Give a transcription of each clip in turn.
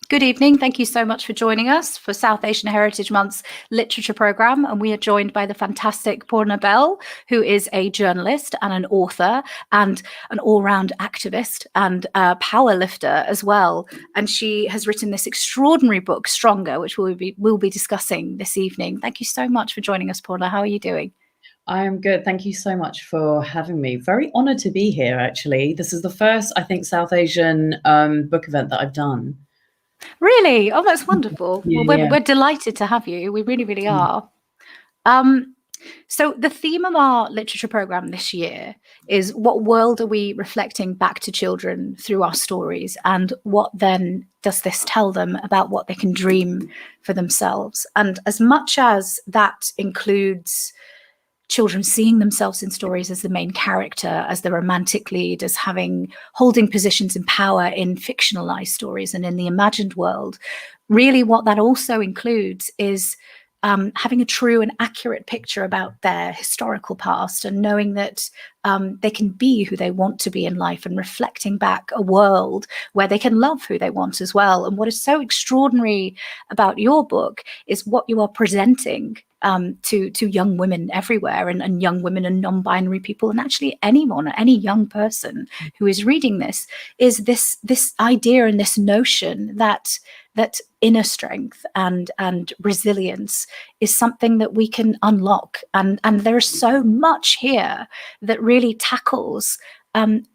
Good evening. Thank you so much for joining us for South Asian Heritage Month's literature programme. And we are joined by the fantastic Poorna Bell, who is a journalist and an author and an all-round activist and a powerlifter as well. And she has written this extraordinary book, Stronger, which we'll be discussing this evening. Thank you so much for joining us, Poorna. How are you doing? I am good. Thank you so much for having me. Very honoured to be here, actually. This is the first, I think, South Asian book event that I've done. Really? Oh, that's wonderful. Yeah, well, we're delighted to have you. We really, really are. So the theme of our literature programme this year is what world are we reflecting back to children through our stories, and what then does this tell them about what they can dream for themselves? And as much as that includes children seeing themselves in stories as the main character, as the romantic lead, as holding positions in power in fictionalized stories and in the imagined world, really what that also includes is having a true and accurate picture about their historical past, and knowing that they can be who they want to be in life, and reflecting back a world where they can love who they want as well. And what is so extraordinary about your book is what you are presenting to young women everywhere, and young women and non-binary people, and actually anyone, any young person who is reading this, is this idea and this notion that inner strength and resilience is something that we can unlock. And there is so much here that really tackles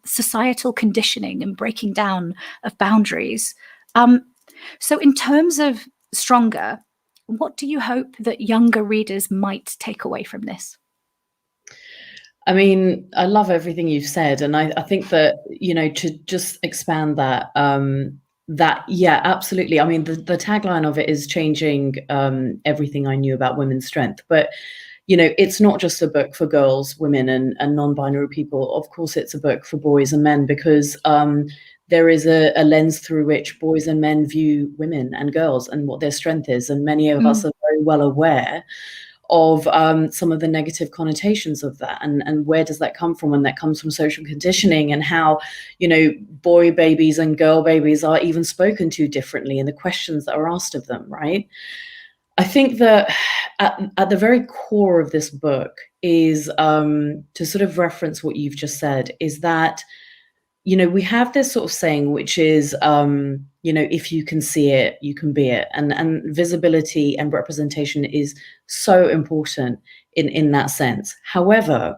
societal conditioning and breaking down of boundaries. So in terms of Stronger, what do you hope that younger readers might take away from this? I mean, I love everything you've said. And I think that, to just expand that, yeah, absolutely. I mean, the tagline of it is changing everything I knew about women's strength. But, it's not just a book for girls, women, and non-binary people. Of course, it's a book for boys and men, because there is a lens through which boys and men view women and girls and what their strength is. And many of us are very well aware of some of the negative connotations of that, and where does that come from? And that comes from social conditioning, and how, boy babies and girl babies are even spoken to differently, and the questions that are asked of them, right? I think that at the very core of this book is, to sort of reference what you've just said, is that, we have this sort of saying, which is, if you can see it, you can be it. And visibility and representation is so important in that sense. However,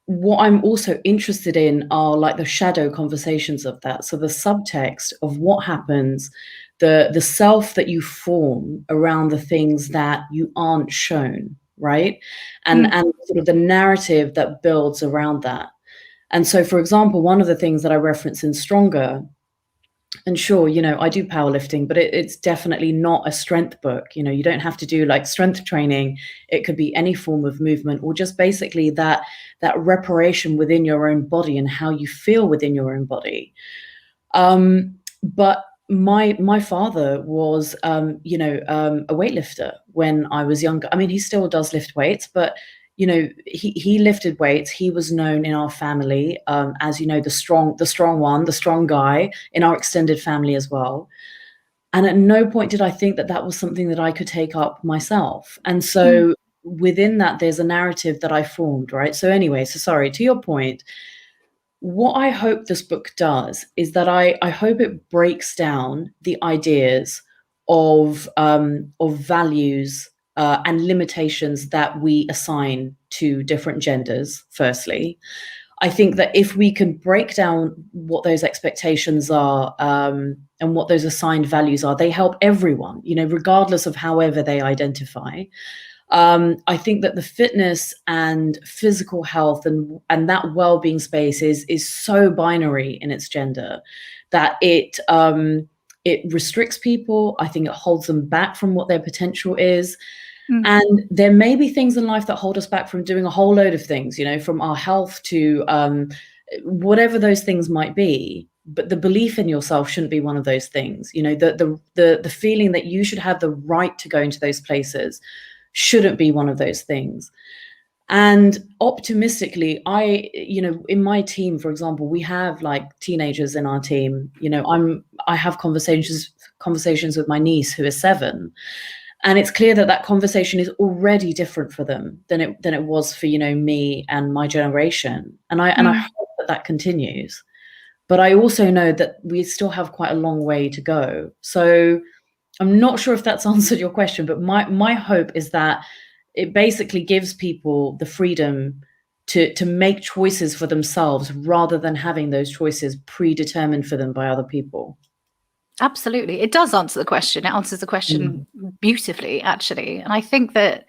what I'm also interested in are like the shadow conversations of that. So the subtext of what happens, the self that you form around the things that you aren't shown, right? And sort of the narrative that builds around that. And so, for example, one of the things that I reference in Stronger, and sure, I do powerlifting, but it's definitely not a strength book. You don't have to do like strength training. It could be any form of movement, or just basically that reparation within your own body and how you feel within your own body. But my father was, a weightlifter when I was younger. I mean, he still does lift weights, but he lifted weights. He was known in our family as, the strong one, the strong guy in our extended family as well. And at no point did I think that was something that I could take up myself. And so within that, there's a narrative that I formed, right? So anyway, sorry, to your point, what I hope this book does is that I hope it breaks down the ideas of values and limitations that we assign to different genders, firstly. I think that if we can break down what those expectations are and what those assigned values are, they help everyone, regardless of however they identify. I think that the fitness and physical health and that well-being space is so binary in its gender that it restricts people. I think it holds them back from what their potential is. And there may be things in life that hold us back from doing a whole load of things, from our health to whatever those things might be. But the belief in yourself shouldn't be one of those things. The feeling that you should have the right to go into those places shouldn't be one of those things. And optimistically, in my team, for example, we have like teenagers in our team. I have conversations with my niece who is 7, and it's clear that conversation is already different for them than it was for me and my generation. And I hope that continues. But I also know that we still have quite a long way to go. So I'm not sure if that's answered your question, but my hope is that it basically gives people the freedom to make choices for themselves rather than having those choices predetermined for them by other people. Absolutely. It does answer the question. It answers the question beautifully, actually. And I think that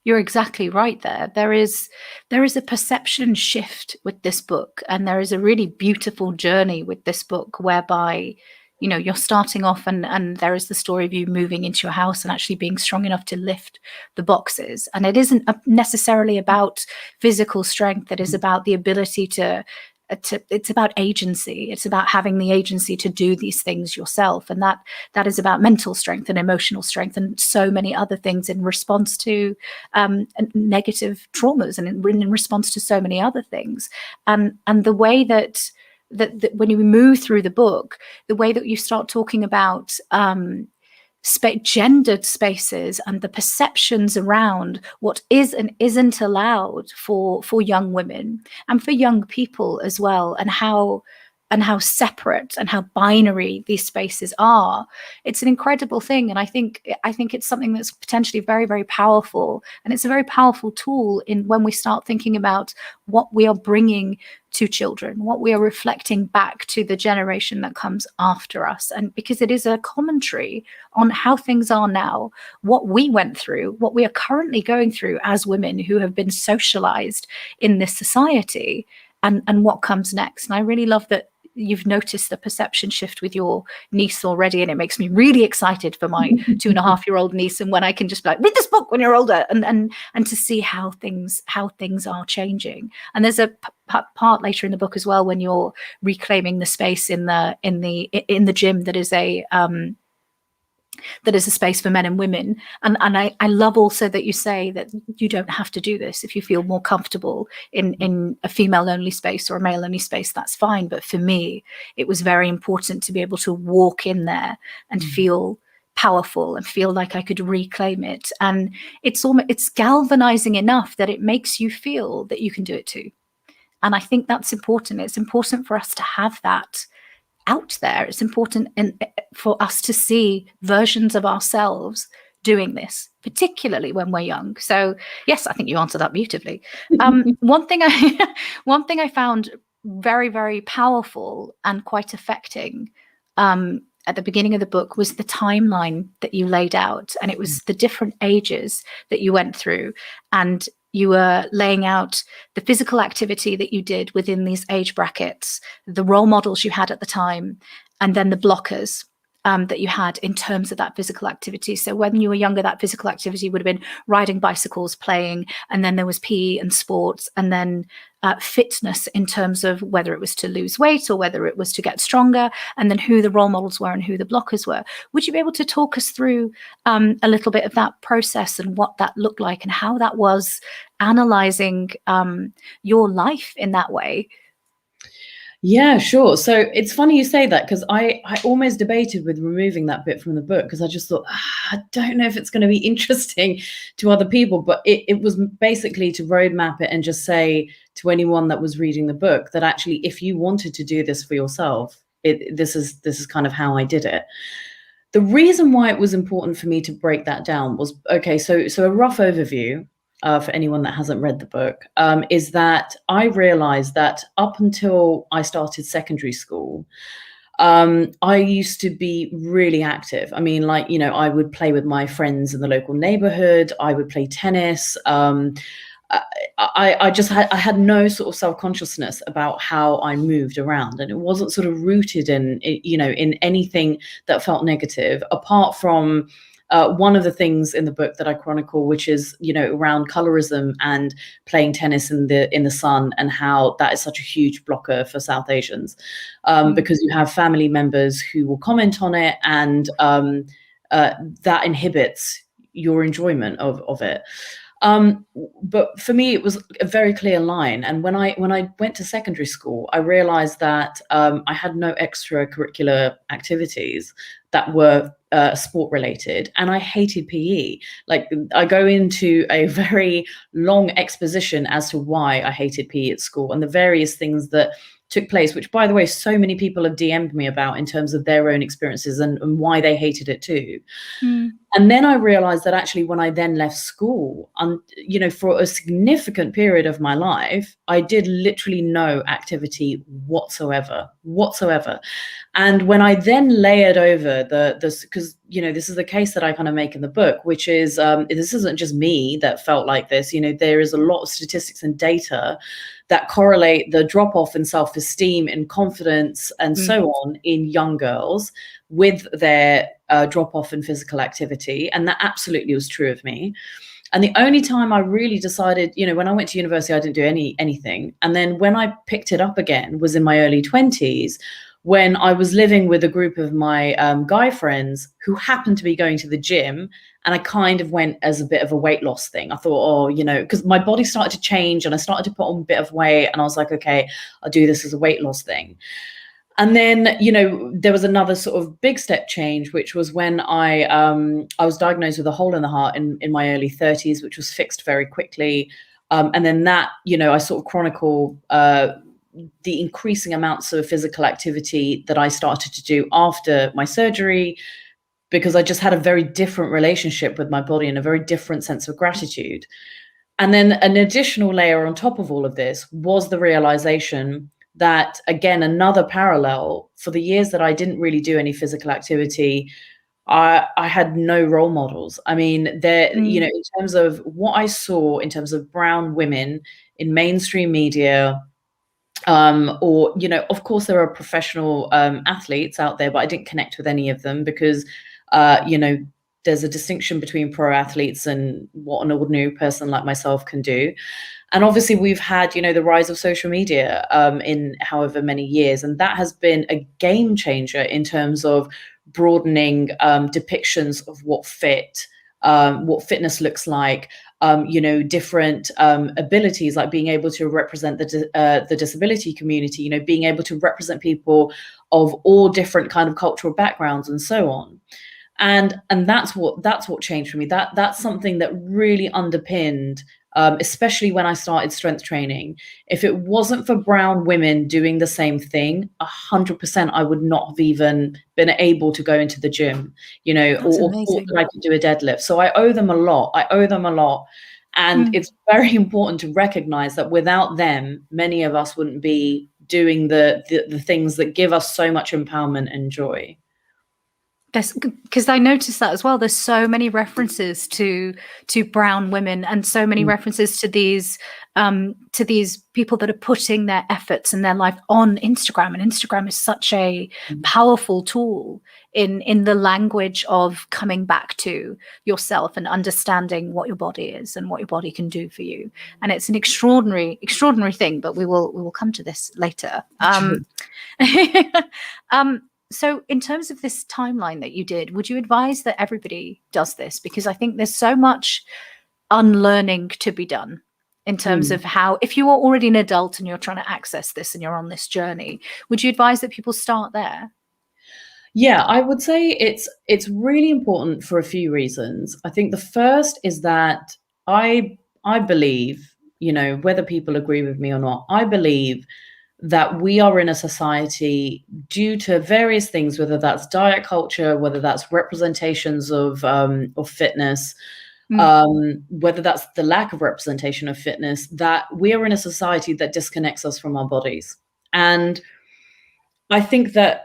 you're exactly right there. There is a perception shift with this book, and there is a really beautiful journey with this book whereby you're starting off and there is the story of you moving into your house and actually being strong enough to lift the boxes. And it isn't necessarily about physical strength. It is about the ability to it's about agency. It's about having the agency to do these things yourself. And that is about mental strength and emotional strength and so many other things in response to negative traumas and in response to so many other things. And the way that when you move through the book, the way that you start talking about gendered spaces and the perceptions around what is and isn't allowed for young women and for young people as well, and how separate and how binary these spaces are. It's an incredible thing, and I think it's something that's potentially very, very powerful, and it's a very powerful tool in when we start thinking about what we are bringing to children, what we are reflecting back to the generation that comes after us. And because it is a commentary on how things are now, what we went through, what we are currently going through as women who have been socialized in this society, and what comes next. And I really love that you've noticed the perception shift with your niece already, and it makes me really excited for my 2.5-year-old niece, and when I can just be like, read this book when you're older, and to see how things are changing. And there's a part later in the book as well when you're reclaiming the space in the gym that is a space for men and women. And I love also that you say that you don't have to do this. If you feel more comfortable in a female only space or a male only space, that's fine. But for me, it was very important to be able to walk in there and feel powerful and feel like I could reclaim it. And it's galvanizing enough that it makes you feel that you can do it too. And I think that's important. It's important for us to have that out there. It's important for us to see versions of ourselves doing this, particularly when we're young. So yes, I think you answered that beautifully. One thing I found very, very powerful and quite affecting at the beginning of the book was the timeline that you laid out, and it was the different ages that you went through, and you were laying out the physical activity that you did within these age brackets, the role models you had at the time, and then the blockers that you had in terms of that physical activity. So when you were younger, that physical activity would have been riding bicycles, playing, and then there was PE and sports, and then fitness in terms of whether it was to lose weight or whether it was to get stronger, and then who the role models were and who the blockers were. Would you be able to talk us through a little bit of that process and what that looked like and how that was analyzing your life in that way? Yeah, sure. So it's funny you say that, because I almost debated with removing that bit from the book, because I just thought, I don't know if it's going to be interesting to other people. But it was basically to roadmap it and just say to anyone that was reading the book that actually, if you wanted to do this for yourself, this is kind of how I did it. The reason why it was important for me to break that down was, okay, so a rough overview for anyone that hasn't read the book, is that I realized that up until I started secondary school, I used to be really active. I mean, like, I would play with my friends in the local neighborhood. I would play tennis. I had no sort of self-consciousness about how I moved around, and it wasn't sort of rooted in anything that felt negative, apart from one of the things in the book that I chronicle, which is, around colorism and playing tennis in the sun, and how that is such a huge blocker for South Asians, because you have family members who will comment on it, and that inhibits your enjoyment of it. But for me, it was a very clear line. And when I went to secondary school, I realized that I had no extracurricular activities that were sport related, and I hated PE. Like, I go into a very long exposition as to why I hated PE at school and the various things that took place, which, by the way, so many people have DM'd me about in terms of their own experiences and why they hated it too. And then I realized that actually when I then left school, you know, for a significant period of my life, I did literally no activity whatsoever. And when I then layered over this, because, you know, this is the case that I kind of make in the book, which is, this isn't just me that felt like this. You know, there is a lot of statistics and data that correlate the drop-off in self-esteem and confidence and so on in young girls with their drop-off in physical activity. And that absolutely was true of me. And the only time I really decided, you know, when I went to university, I didn't do anything. And then when I picked it up again was in my early 20s, when I was living with a group of my guy friends who happened to be going to the gym. And I kind of went as a bit of a weight loss thing. I thought, oh, you know, because my body started to change and I started to put on a bit of weight. And I was like, okay, I'll do this as a weight loss thing. And then, you know, there was another sort of big step change, which was when I was diagnosed with a hole in the heart in my early 30s, which was fixed very quickly. And then that, you know, I sort of chronicle the increasing amounts of physical activity that I started to do after my surgery, because I just had a very different relationship with my body and a very different sense of gratitude. And then an additional layer on top of all of this was the realization that, again, another parallel, for the years that I didn't really do any physical activity, I had no role models. I mean, there, you know, in terms of what I saw in terms of brown women in mainstream media, or, you know, of course there are professional athletes out there, but I didn't connect with any of them because, you know, there's a distinction between pro athletes and what an ordinary person like myself can do. And obviously we've had, you know, the rise of social media in however many years, and that has been a game changer in terms of broadening depictions of what fitness looks like, you know, different abilities, like being able to represent the disability community, you know, being able to represent people of all different kind of cultural backgrounds and so on. And that's what changed for me. That's something that really underpinned, especially when I started strength training. If it wasn't for brown women doing the same thing, 100% I would not have even been able to go into the gym, you know, or thought that I could do a deadlift. So I owe them a lot. And it's very important to recognize that without them, many of us wouldn't be doing the things that give us so much empowerment and joy. Because I noticed that as well. There's so many references to brown women and so many references to these people that are putting their efforts and their life on Instagram. And Instagram is such a powerful tool in the language of coming back to yourself and understanding what your body is and what your body can do for you. And it's an extraordinary thing, but we will come to this later. So in terms of this timeline that you did, would you advise that everybody does this? Because I think there's so much unlearning to be done in terms of how, if you are already an adult and you're trying to access this and you're on this journey, would you advise that people start there? Yeah, I would say it's really important for a few reasons. I think the first is that I believe, you know, whether people agree with me or not, I believe that we are in a society, due to various things, whether that's diet culture, whether that's representations of fitness, whether that's the lack of representation of fitness, that we are in a society that disconnects us from our bodies. And I think that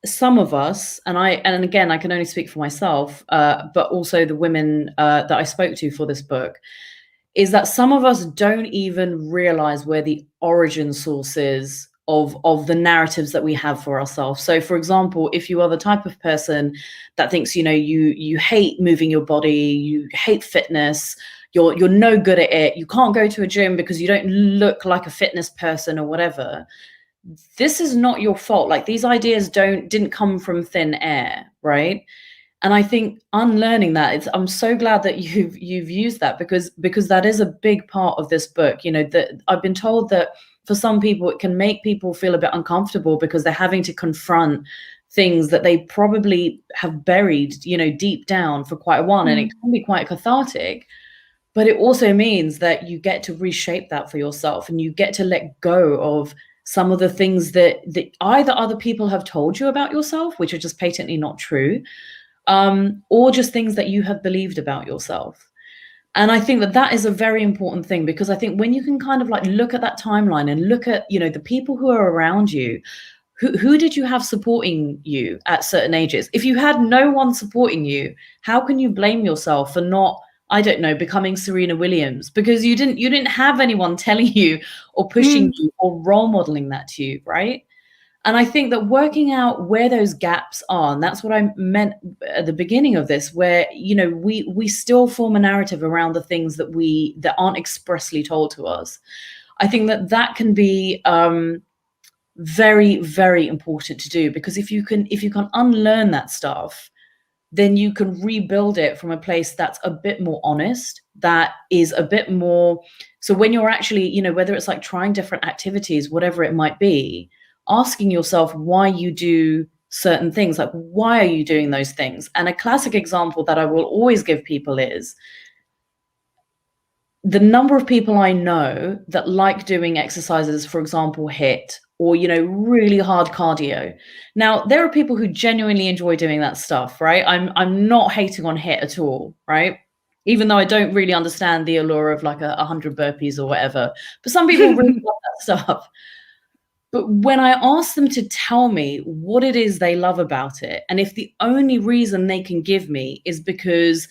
some of us, and again, I can only speak for myself, but also the women that I spoke to for this book, is that some of us don't even realize where the origin source is of the narratives that we have for ourselves. So, for example, if you are the type of person that thinks, you know, you hate moving your body, you hate fitness, you're no good at it, you can't go to a gym because you don't look like a fitness person or whatever, this is not your fault. Like, these ideas didn't come from thin air, right? And I think unlearning that, I'm so glad that you've used that, because that is a big part of this book. You know, that I've been told that for some people it can make people feel a bit uncomfortable because they're having to confront things that they probably have buried, you know, deep down for quite a while, and it can be quite cathartic. But it also means that you get to reshape that for yourself, and you get to let go of some of the things that either other people have told you about yourself, which are just patently not true, or just things that you have believed about yourself. And I think that that is a very important thing, because I think when you can kind of like look at that timeline and look at, you know, the people who are around you, who did you have supporting you at certain ages? If you had no one supporting you, how can you blame yourself for not, I don't know, becoming Serena Williams? Because you didn't have anyone telling you or pushing you or role modeling that to you, right? And I think that working out where those gaps are, and that's what I meant at the beginning of this, where, you know, we still form a narrative around the things that aren't expressly told to us. I think that can be very, very important to do, because if you can unlearn that stuff, then you can rebuild it from a place that's a bit more honest, that is a bit more. So when you're actually, you know, whether it's like trying different activities, whatever it might be, asking yourself why you do certain things, like why are you doing those things? And a classic example that I will always give people is the number of people I know that like doing exercises, for example, HIIT, or, you know, really hard cardio. Now, there are people who genuinely enjoy doing that stuff, right? I'm not hating on HIIT at all, right? Even though I don't really understand the allure of like 100 burpees or whatever. But some people really love that stuff. But when I ask them to tell me what it is they love about it, and if the only reason they can give me is because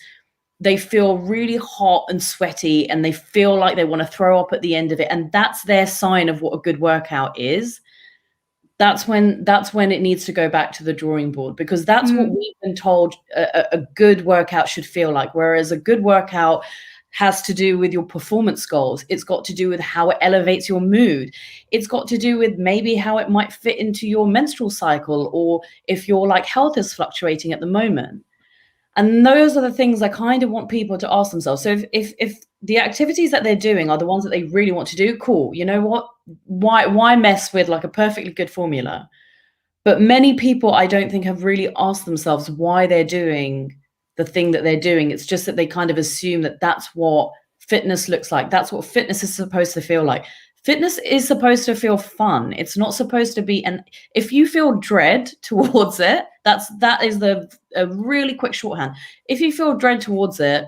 they feel really hot and sweaty and they feel like they want to throw up at the end of it, and that's their sign of what a good workout is, that's when it needs to go back to the drawing board, because that's what we've been told a good workout should feel like. Whereas a good workout has to do with your performance goals. It's got to do with how it elevates your mood. It's got to do with maybe how it might fit into your menstrual cycle, or if your like health is fluctuating at the moment. And those are the things I kind of want people to ask themselves. So if the activities that they're doing are the ones that they really want to do, cool. You know what? Why mess with like a perfectly good formula? But many people, I don't think, have really asked themselves why they're doing the thing that they're doing. It's just that they kind of assume that that's what fitness looks like. That's what fitness is supposed to feel like. Fitness is supposed to feel fun. It's not supposed to be. And if you feel dread towards it, that is a really quick shorthand. If you feel dread towards it,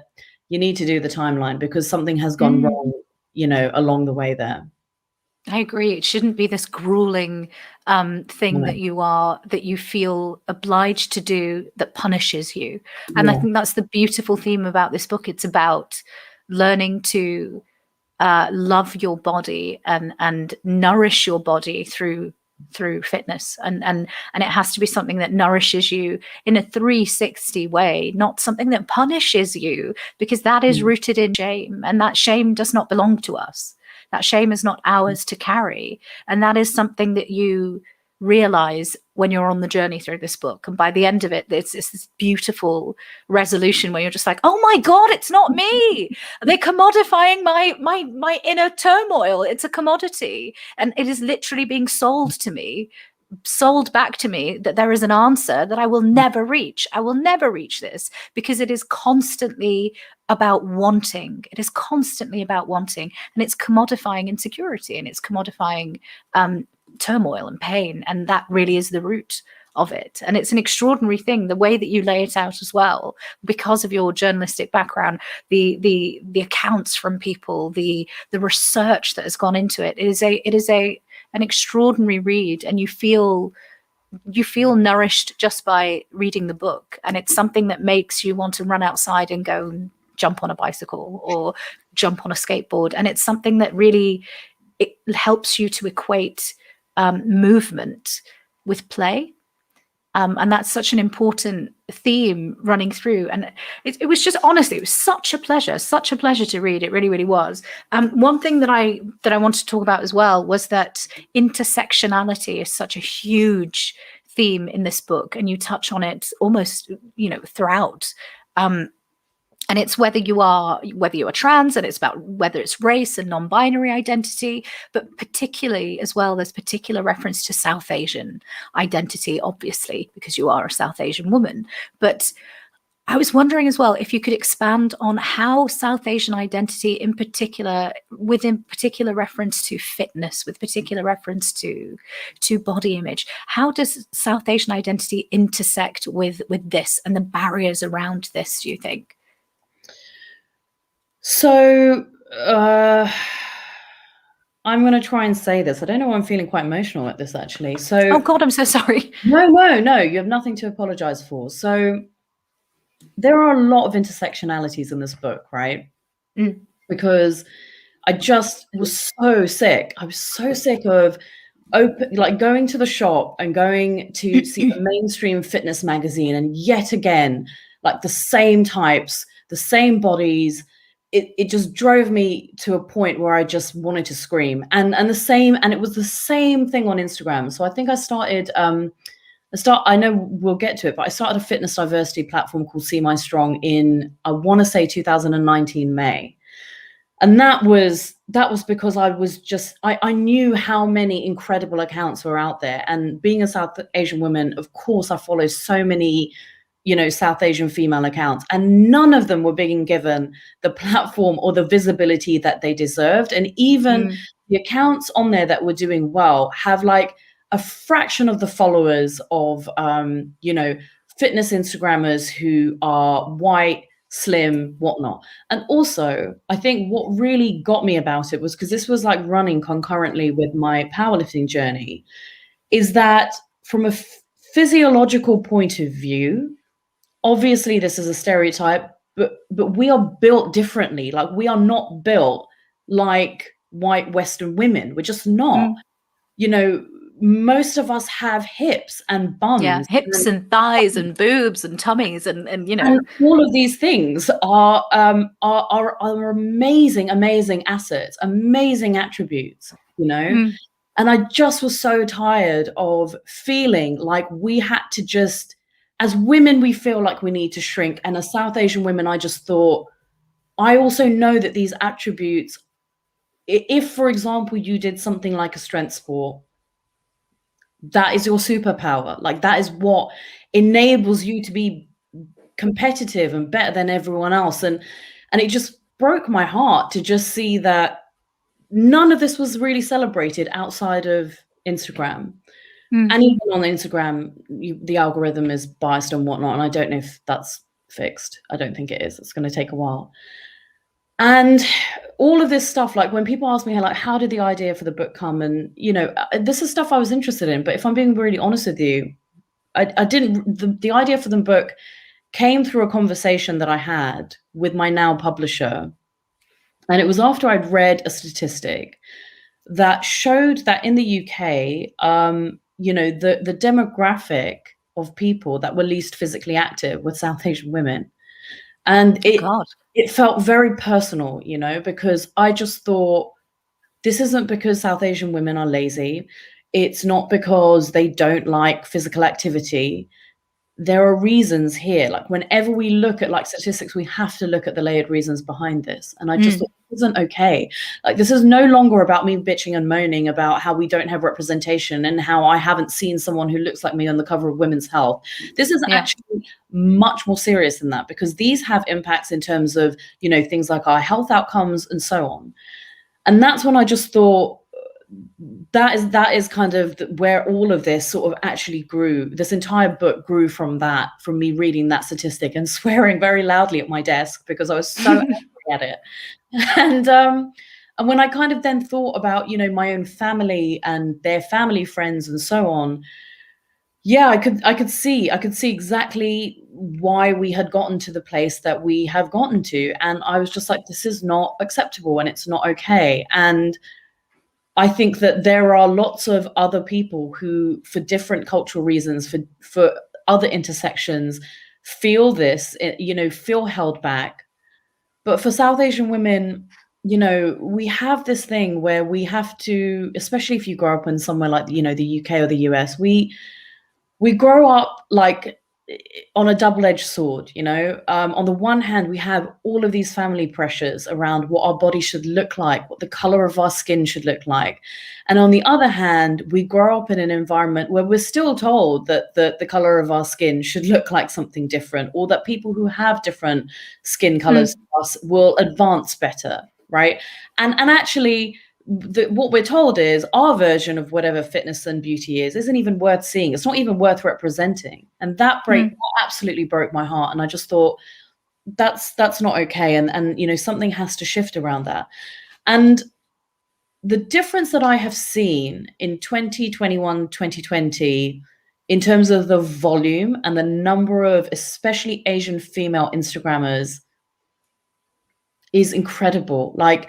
you need to do the timeline, because something has gone wrong, you know, along the way there. I agree. It shouldn't be this grueling thing that you feel obliged to do that punishes you. And I think that's the beautiful theme about this book. It's about learning to love your body and nourish your body through fitness, and it has to be something that nourishes you in a 360 way, not something that punishes you, because that is rooted in shame, and that shame does not belong to us. That shame is not ours to carry. And that is something that you realize when you're on the journey through this book. And by the end of it, it's this beautiful resolution where you're just like, oh my God, it's not me. They're commodifying my inner turmoil. It's a commodity. And it is literally being sold back to me that there is an answer that I will never reach. I will never reach this, because it is constantly about wanting. It is constantly about wanting, and it's commodifying insecurity, and it's commodifying turmoil and pain. And that really is the root of it. And it's an extraordinary thing, the way that you lay it out as well, because of your journalistic background, the accounts from people, the research that has gone into it. It is an extraordinary read, and you feel nourished just by reading the book. And it's something that makes you want to run outside and go and jump on a bicycle or jump on a skateboard. And it's something that really, it helps you to equate movement with play. And that's such an important theme running through. And it was just, honestly, it was such a pleasure to read. It really, really was. One thing that I wanted to talk about as well was that intersectionality is such a huge theme in this book, and you touch on it almost, throughout. And it's whether you are trans, and it's about whether it's race and non-binary identity, but particularly as well, there's particular reference to South Asian identity, obviously, because you are a South Asian woman. But I was wondering as well if you could expand on how South Asian identity in particular, within particular reference to fitness, with particular reference to body image, how does South Asian identity intersect with this and the barriers around this, do you think? So I'm going to try and say this. I don't know why I'm feeling quite emotional at this, actually. So, oh God, I'm so sorry. No, you have nothing to apologize for. So there are a lot of intersectionalities in this book, right? Because I just was so sick. I was so sick of going to the shop and going to see the mainstream fitness magazine, and yet again, like the same types, the same bodies. It just drove me to a point where I just wanted to scream. And it was the same thing on Instagram. So I think I started I know we'll get to it, but I started a fitness diversity platform called See My Strong in, I want to say 2019 May. And that was because I knew how many incredible accounts were out there. And being a South Asian woman, of course, I follow so many, South Asian female accounts, and none of them were being given the platform or the visibility that they deserved. And even the accounts on there that were doing well have like a fraction of the followers of, fitness Instagrammers who are white, slim, whatnot. And also, I think what really got me about it was, because this was like running concurrently with my powerlifting journey, is that from a physiological point of view, obviously this is a stereotype, but we are built differently. Like, we are not built like white Western women. We're just not. Most of us have hips and bums. Yeah, hips and thighs and boobs and tummies and And all of these things are amazing assets, amazing attributes, And I just was so tired of feeling like we had to just, as women, we feel like we need to shrink. And as South Asian women, I just thought, I also know that these attributes, if, for example, you did something like a strength sport, that is your superpower. Like, that is what enables you to be competitive and better than everyone else. And it just broke my heart to just see that none of this was really celebrated outside of Instagram. And even on Instagram, the algorithm is biased and whatnot. And I don't know if that's fixed. I don't think it is. It's going to take a while. And all of this stuff, like when people ask me, like, how did the idea for the book come? And, this is stuff I was interested in. But if I'm being really honest with you, I didn't, the idea for the book came through a conversation that I had with my now publisher. And it was after I'd read a statistic that showed that in the UK, the demographic of people that were least physically active were South Asian women. And it felt very personal, because I just thought, this isn't because South Asian women are lazy. It's not because they don't like physical activity. There are reasons here. Like, whenever we look at like statistics, we have to look at the layered reasons behind this. And I just thought, this isn't okay. Like, this is no longer about me bitching and moaning about how we don't have representation and how I haven't seen someone who looks like me on the cover of Women's Health. This is actually much more serious than that, because these have impacts in terms of, things like our health outcomes and so on. And that's when I just thought, that is kind of where all of this sort of actually grew. This entire book grew from me reading that statistic and swearing very loudly at my desk because I was so angry at it. And when I kind of then thought about, my own family and their family friends and so on, I could see exactly why we had gotten to the place that we have gotten to. And I was just like, this is not acceptable and it's not okay. And I think that there are lots of other people who, for different cultural reasons, for other intersections, feel this, feel held back. But for South Asian women, we have this thing where we have to, especially if you grow up in somewhere like, the UK or the US, we we grow up like on a double-edged sword, you know. On the one hand, we have all of these family pressures around what our body should look like, what the color of our skin should look like. And on the other hand, we grow up in an environment where we're still told that the color of our skin should look like something different, or that people who have different skin colors to us will advance better, right? And actually, what we're told is our version of whatever fitness and beauty isn't even worth seeing. It's not even worth representing. And that absolutely broke my heart. And I just thought, that's not okay. And you know, something has to shift around that. And the difference that I have seen in 2021, 2020, in terms of the volume and the number of especially Asian female Instagrammers, is incredible. Like,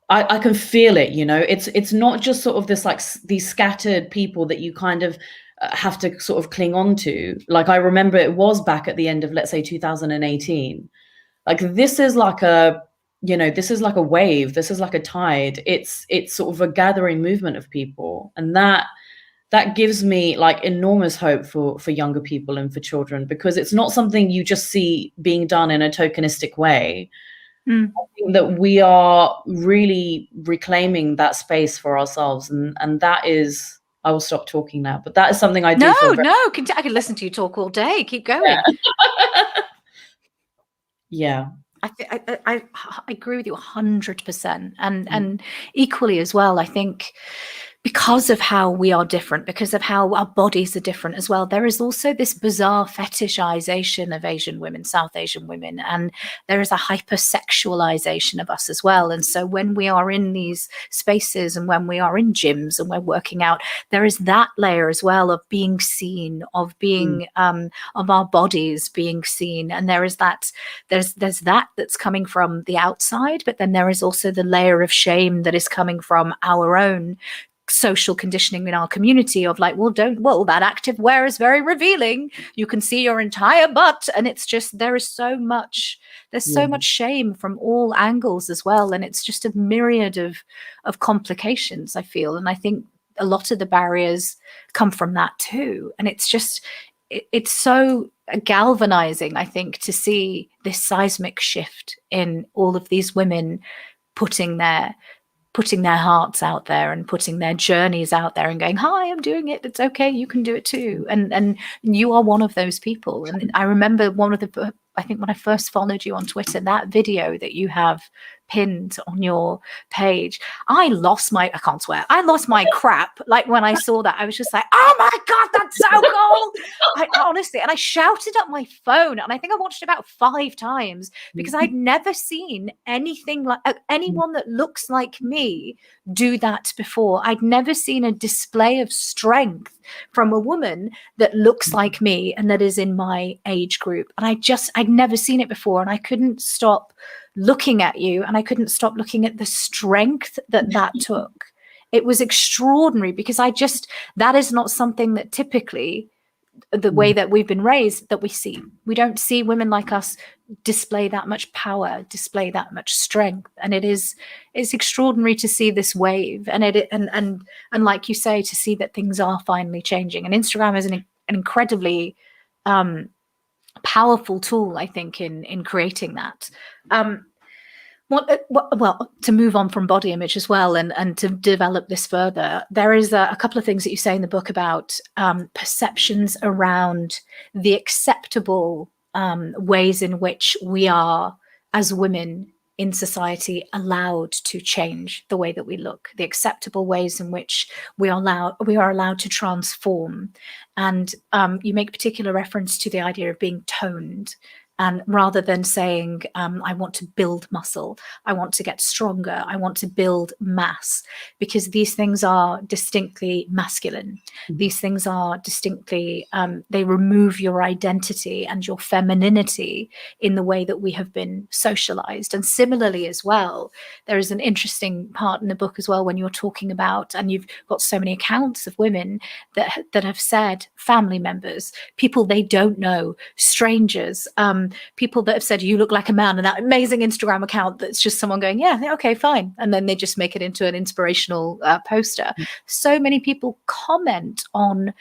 I can feel it, you know. It's not just sort of this like these scattered people that you kind of have to sort of cling on to. Like, I remember it was back at the end of, let's say, 2018. Like, this is like a, you know, this is like a wave. This is like a tide. It's sort of a gathering movement of people, and that gives me like enormous hope for younger people and for children, because it's not something you just see being done in a tokenistic way. I think that we are really reclaiming that space for ourselves, and that is, I will stop talking now, but that is something I do. I can listen to you talk all day. Keep going. Yeah. I agree with you 100%, and equally as well, I think because of how we are different, because of how our bodies are different as well, there is also this bizarre fetishization of Asian women, South Asian women, and there is a hypersexualization of us as well. And so when we are in these spaces and when we are in gyms and we're working out, there is that layer as well of being seen, of being of our bodies being seen. And there is that, there's that that's coming from the outside, but then there is also the layer of shame that is coming from our own social conditioning in our community of like, well, that active wear is very revealing, you can see your entire butt. And it's just, there's so much shame from all angles as well, and it's just a myriad of complications, I feel. And I think a lot of the barriers come from that too. And it's just, it's so galvanizing, I think, to see this seismic shift in all of these women putting their hearts out there and putting their journeys out there and going, hi, I'm doing it. It's okay. You can do it too. And you are one of those people. And I remember I think when I first followed you on Twitter, that video that you have pinned on your page, I lost my crap. Like, when I saw that, I was just like, oh my God, that's so cool. Honestly, and I shouted at my phone, and I think I watched it about 5 times because I'd never seen anything like anyone that looks like me do that before. I'd never seen a display of strength from a woman that looks like me and that is in my age group. And I'd never seen it before, and I couldn't stop looking at you, and I couldn't stop looking at the strength that took. It was extraordinary, because that is not something that typically, the way that we've been raised, that we see. We don't see women like us display that much power, display that much strength. And it's extraordinary to see this wave, and like you say, to see that things are finally changing. And Instagram is an incredibly powerful tool, I think, in creating that. Well, to move on from body image as well, and to develop this further, there is a couple of things that you say in the book about perceptions around the acceptable ways in which we are, as women in society, allowed to change the way that we look, the acceptable ways in which we are allowed to transform. And you make particular reference to the idea of being toned. And rather than saying, I want to build muscle, I want to get stronger, I want to build mass, because these things are distinctly masculine. These things are distinctly, they remove your identity and your femininity in the way that we have been socialized. And similarly as well, there is an interesting part in the book as well, when you're talking about, and you've got so many accounts of women that have said, family members, people they don't know, strangers, people that have said, you look like a man, and that amazing Instagram account that's just someone going, yeah, okay, fine. And then they just make it into an inspirational poster. So many people comment on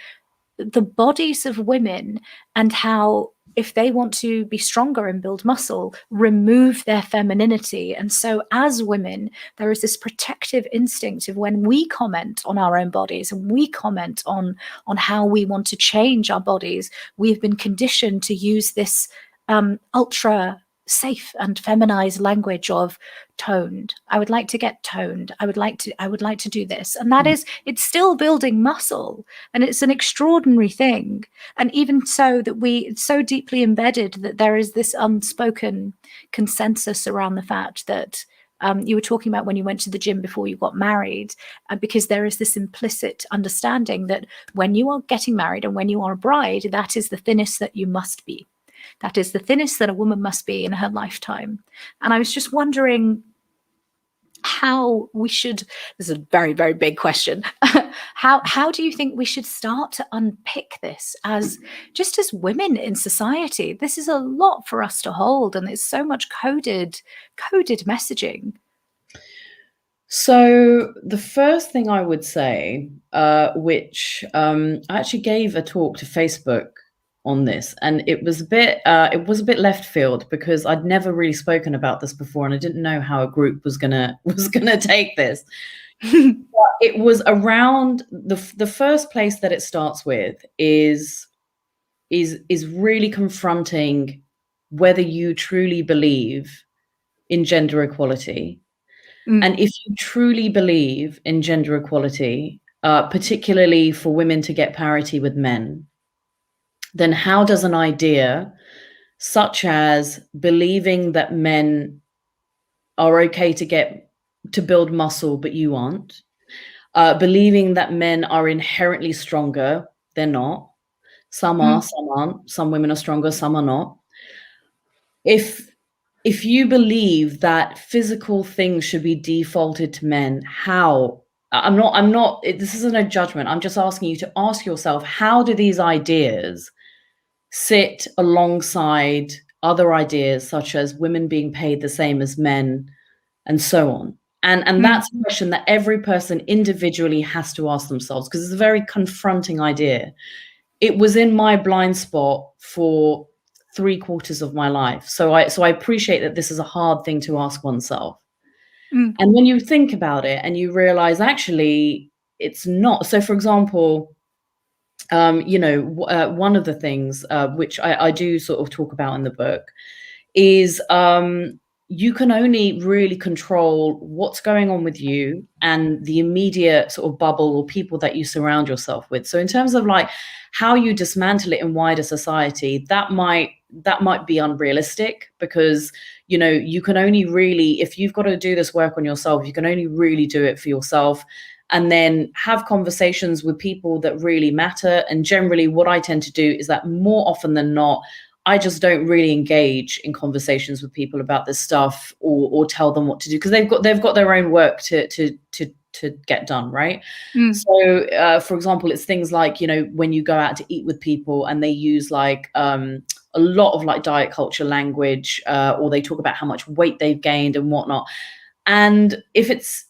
the bodies of women and how, if they want to be stronger and build muscle, remove their femininity. And so as women, there is this protective instinct of when we comment on our own bodies and we comment on how we want to change our bodies, we've been conditioned to use this ultra safe and feminized language of toned. I would like to get toned. I would like to do this. And that is, it's still building muscle, and it's an extraordinary thing. And even so, that it's so deeply embedded that there is this unspoken consensus around the fact that you were talking about when you went to the gym before you got married, because there is this implicit understanding that when you are getting married and when you are a bride, that is the thinnest that you must be. That is the thinnest that a woman must be in her lifetime. And I was just wondering how we should, this is a very, very big question. How do you think we should start to unpick this as women in society? This is a lot for us to hold, and it's so much coded messaging. So the first thing I would say, which I actually gave a talk to Facebook on this, and it was a bit left field because I'd never really spoken about this before, and I didn't know how a group was gonna take this. It was around the first place that it starts with is really confronting whether you truly believe in gender equality. And if you truly believe in gender equality, particularly for women to get parity with men, then how does an idea such as believing that men are okay to build muscle, but you aren't, believing that men are inherently stronger, they're not. Some are, some aren't. Some women are stronger, some are not. If you believe that physical things should be defaulted to men, how? I'm not, this isn't a judgment. I'm just asking you to ask yourself, how do these ideas sit alongside other ideas such as women being paid the same as men and so on? And that's a question that every person individually has to ask themselves, because it's a very confronting idea. It was in my blind spot for 3/4 of my life. So I appreciate that this is a hard thing to ask oneself. And when you think about it and you realize actually it's not. So for example, one of the things which I do sort of talk about in the book is you can only really control what's going on with you and the immediate sort of bubble or people that you surround yourself with. So in terms of like how you dismantle it in wider society, that might be unrealistic, because you can only really, if you've got to do this work on yourself, you can only really do it for yourself, and then have conversations with people that really matter. And generally what I tend to do is that more often than not, I just don't really engage in conversations with people about this stuff or tell them what to do, because they've got their own work to get done, right? So for example, it's things like, when you go out to eat with people and they use like a lot of like diet culture language, or they talk about how much weight they've gained and whatnot. And if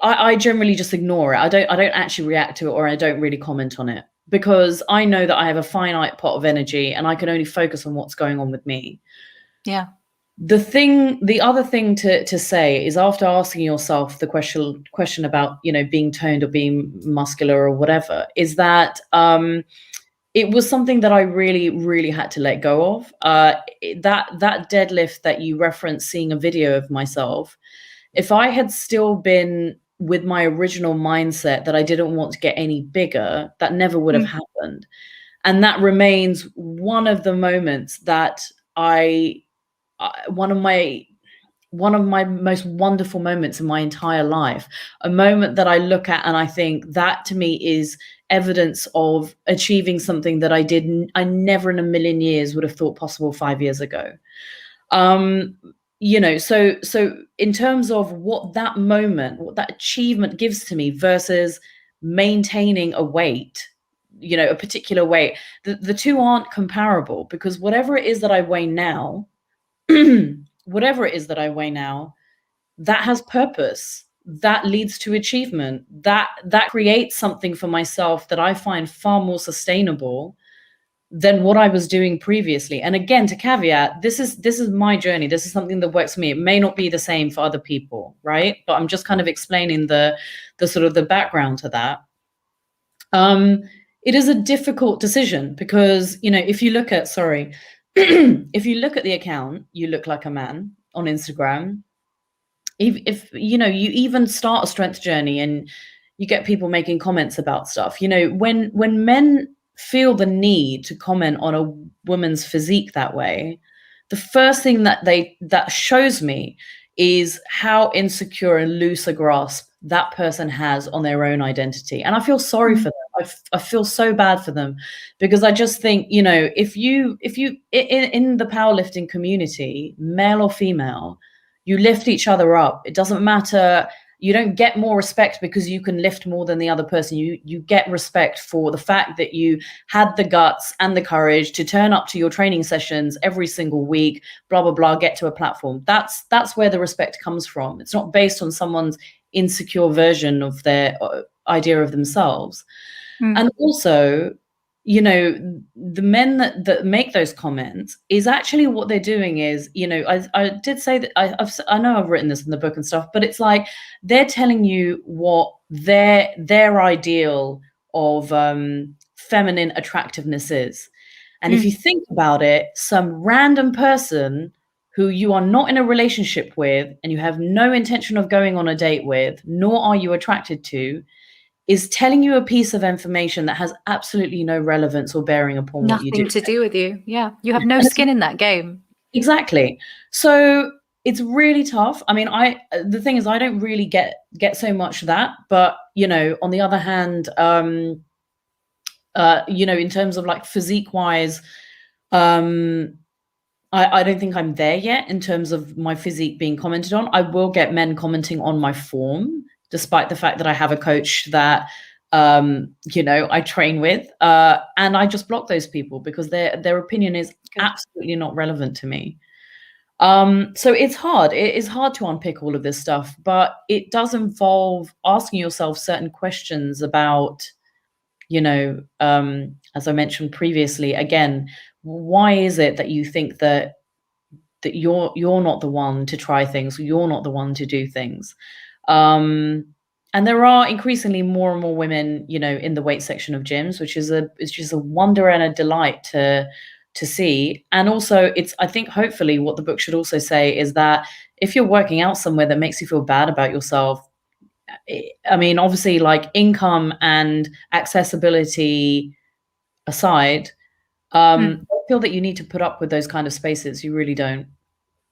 I generally just ignore it. I don't actually react to it, or I don't really comment on it, because I know that I have a finite pot of energy and I can only focus on what's going on with me. Yeah. The other thing to say is, after asking yourself the question about, being toned or being muscular or whatever, is that it was something that I really, really had to let go of. That deadlift that you referenced, seeing a video of myself, if I had still been with my original mindset that I didn't want to get any bigger, that never would have happened. And that remains one of the moments that one of my most wonderful moments in my entire life, a moment that I look at and I think that to me is evidence of achieving something that I never in a million years would have thought possible 5 years ago. So in terms of what that moment, what that achievement gives to me versus maintaining a weight, a particular weight, the two aren't comparable, because whatever it is that I weigh now, that has purpose. that leads to achievement. That creates something for myself that I find far more sustainable than what I was doing previously. And again, to caveat, this is my journey. This is something that works for me. It may not be the same for other people, right? But I'm just kind of explaining the sort of the background to that. It is a difficult decision because, you know, if you look at, if you look at the account, you look like a man on Instagram. If you know, you even start a strength journey and you get people making comments about stuff, you know, when men feel the need to comment on a woman's physique that way, the first thing that shows me is how insecure and loose a grasp that person has on their own identity. And I feel sorry for them. I feel so bad for them, because I just think, you know, if you in the powerlifting community, male or female, you lift each other up. It doesn't matter. You don't get more respect because you can lift more than the other person. You get respect for the fact that you had the guts and the courage to turn up to your training sessions every single week, blah, blah, blah, get to a platform. That's where the respect comes from. It's not based on someone's insecure version of their idea of themselves. And also, you know, the men that make those comments is actually what they're doing is, you know, I did say that I know I've written this in the book and stuff, but it's like they're telling you what their ideal of feminine attractiveness is. And if you think about it, some random person who you are not in a relationship with and you have no intention of going on a date with, nor are you attracted to, is telling you a piece of information that has absolutely no relevance or bearing upon what you do. Nothing to do with you. Yeah. You have no skin in that game. Exactly. So it's really tough. I mean, the thing is, I don't really get so much that, but, you know, on the other hand, you know, in terms of like physique wise, I don't think I'm there yet in terms of my physique being commented on. I will get men commenting on my form, despite the fact that I have a coach that, you know, I train with, and I just block those people because their opinion is absolutely not relevant to me. So it's hard. It is hard to unpick all of this stuff, but it does involve asking yourself certain questions about, you know, as I mentioned previously, again, why is it that you think that you're not the one to try things, you're not the one to do things? And there are increasingly more and more women, you know, in the weight section of gyms, which is a wonder and a delight to see. And also, I think hopefully what the book should also say is that if you're working out somewhere that makes you feel bad about yourself, I mean, obviously, like income and accessibility aside, I feel that you need to put up with those kind of spaces. You really don't.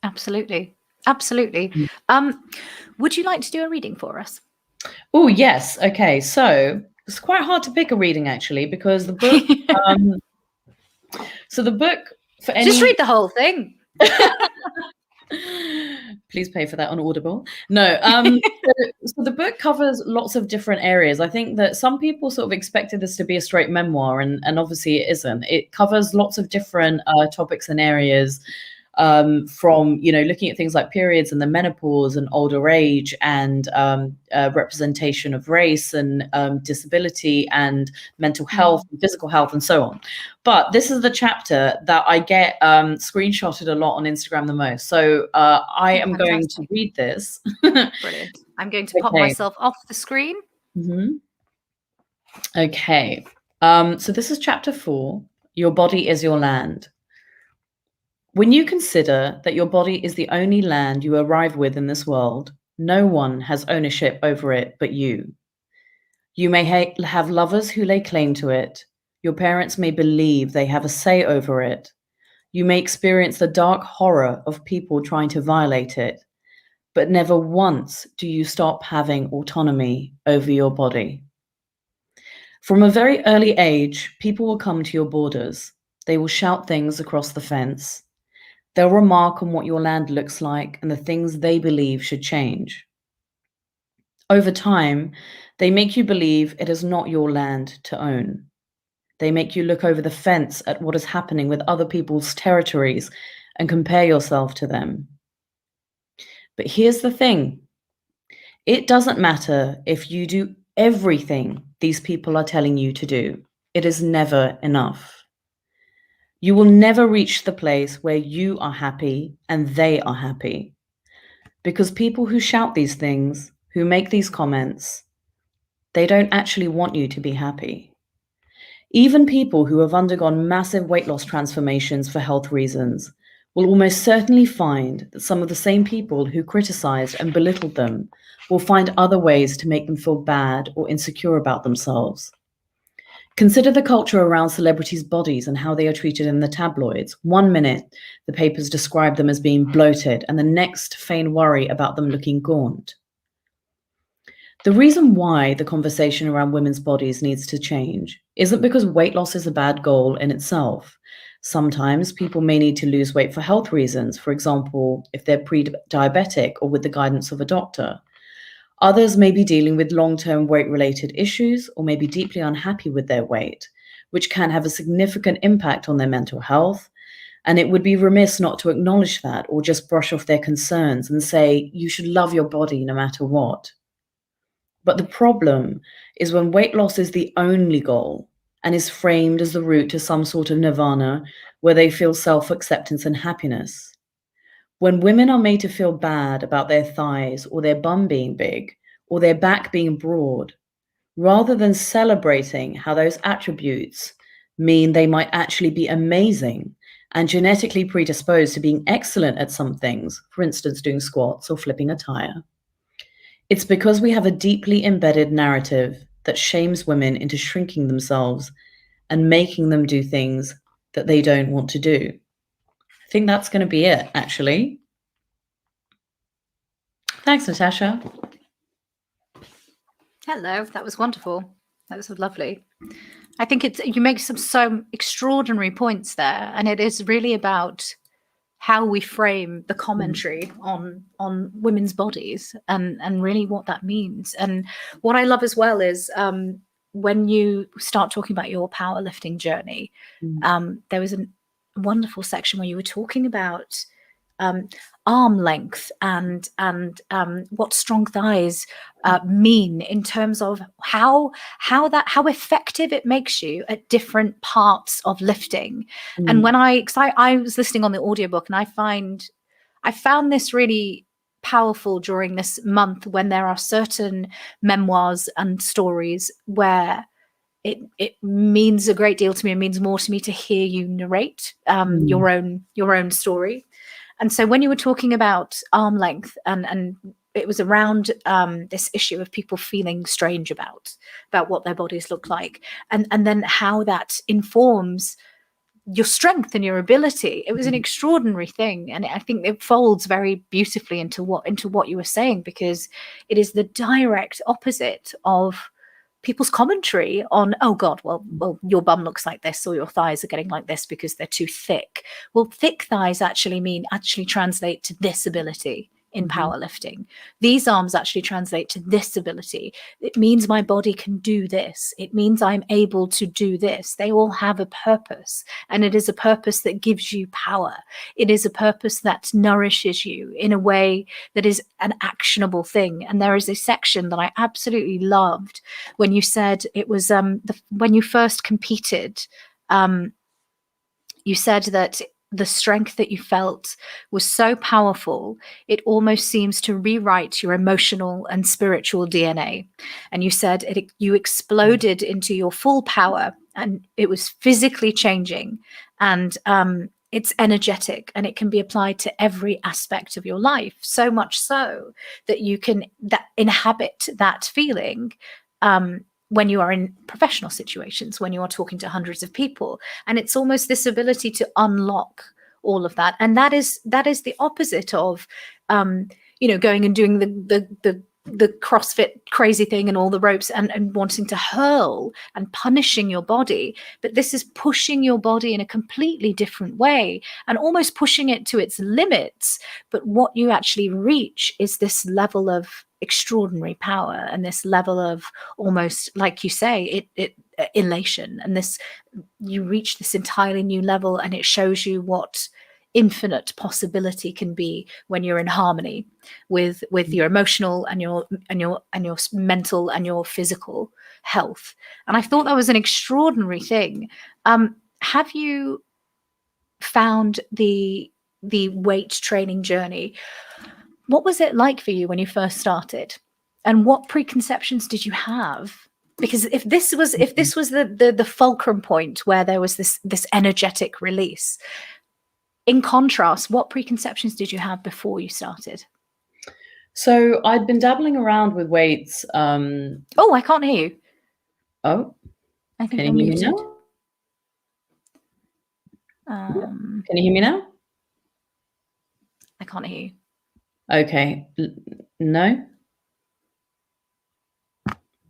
Absolutely. Absolutely. Would you like to do a reading for us? Oh, yes. Okay. So it's quite hard to pick a reading, actually, because the book, so the book for any... Just read the whole thing. Please pay for that on Audible. No. So the book covers lots of different areas. I think that some people sort of expected this to be a straight memoir, and obviously it isn't. It covers lots of different topics and areas, from, you know, looking at things like periods and the menopause and older age and representation of race and disability and mental health and physical health and so on. But this is the chapter that I get screenshotted a lot on Instagram the most. So I am going to read this. Brilliant. I'm going to pop myself off the screen. Okay. So this is chapter 4, Your Body is Your Land. When you consider that your body is the only land you arrive with in this world, no one has ownership over it but you. You may have lovers who lay claim to it. Your parents may believe they have a say over it. You may experience the dark horror of people trying to violate it, but never once do you stop having autonomy over your body. From a very early age, people will come to your borders. They will shout things across the fence. They'll remark on what your land looks like and the things they believe should change. Over time, they make you believe it is not your land to own. They make you look over the fence at what is happening with other people's territories and compare yourself to them. But here's the thing. It doesn't matter if you do everything these people are telling you to do. It is never enough. You will never reach the place where you are happy and they are happy. Because people who shout these things, who make these comments, they don't actually want you to be happy. Even people who have undergone massive weight loss transformations for health reasons will almost certainly find that some of the same people who criticized and belittled them will find other ways to make them feel bad or insecure about themselves. Consider the culture around celebrities' bodies and how they are treated in the tabloids. 1 minute, the papers describe them as being bloated, and the next feign worry about them looking gaunt. The reason why the conversation around women's bodies needs to change isn't because weight loss is a bad goal in itself. Sometimes people may need to lose weight for health reasons, for example, if they're pre-diabetic or with the guidance of a doctor. Others may be dealing with long-term weight-related issues or may be deeply unhappy with their weight, which can have a significant impact on their mental health. And it would be remiss not to acknowledge that or just brush off their concerns and say, you should love your body no matter what. But the problem is when weight loss is the only goal and is framed as the route to some sort of nirvana where they feel self-acceptance and happiness. When women are made to feel bad about their thighs or their bum being big or their back being broad, rather than celebrating how those attributes mean they might actually be amazing and genetically predisposed to being excellent at some things, for instance, doing squats or flipping a tire, it's because we have a deeply embedded narrative that shames women into shrinking themselves and making them do things that they don't want to do. I think that's going to be it, actually. Thanks, Natasha. Hello, that was wonderful. That was lovely. I think you make some so extraordinary points there, and it is really about how we frame the commentary on women's bodies and really what that means. And what I love as well is when you start talking about your powerlifting journey, there was a wonderful section where you were talking about arm length and what strong thighs mean in terms of how effective it makes you at different parts of lifting. And when I was listening on the audiobook, and I found this really powerful during this month when there are certain memoirs and stories where it means a great deal to me. It means more to me to hear you narrate your own story. And so when you were talking about arm length and it was around this issue of people feeling strange about what their bodies look like, and then how that informs your strength and your ability. It was an extraordinary thing, and I think it folds very beautifully into what you were saying, because it is the direct opposite of people's commentary on, oh God, well, your bum looks like this, or your thighs are getting like this because they're too thick. Well, thick thighs actually translate to this ability in powerlifting. These arms actually translate to this ability. It means my body can do this. It means I'm able to do this. They all have a purpose, and it is a purpose that gives you power. It is a purpose that nourishes you in a way that is an actionable thing. And there is a section that I absolutely loved when you said it was when you first competed, you said that the strength that you felt was so powerful, it almost seems to rewrite your emotional and spiritual DNA. And you said you exploded into your full power, and it was physically changing, and it's energetic, and it can be applied to every aspect of your life, so much so that you can inhabit that feeling when you are in professional situations, when you are talking to hundreds of people. And it's almost this ability to unlock all of that. And that is the opposite of, going and doing the CrossFit crazy thing and all the ropes and wanting to hurl and punishing your body. But this is pushing your body in a completely different way and almost pushing it to its limits. But what you actually reach is this level of extraordinary power and this level of, almost like you say, elation. And this, you reach this entirely new level, and it shows you what infinite possibility can be when you're in harmony with your emotional and your mental and your physical health. And I thought that was an extraordinary thing. Have you found the weight training journey? What was it like for you when you first started? And what preconceptions did you have? Because if this was the fulcrum point where there was this energetic release, in contrast, what preconceptions did you have before you started? So I'd been dabbling around with weights. Oh, I can't hear you. Oh, I think can you're you hear me muted. Can you hear me now? I can't hear you. Okay. No?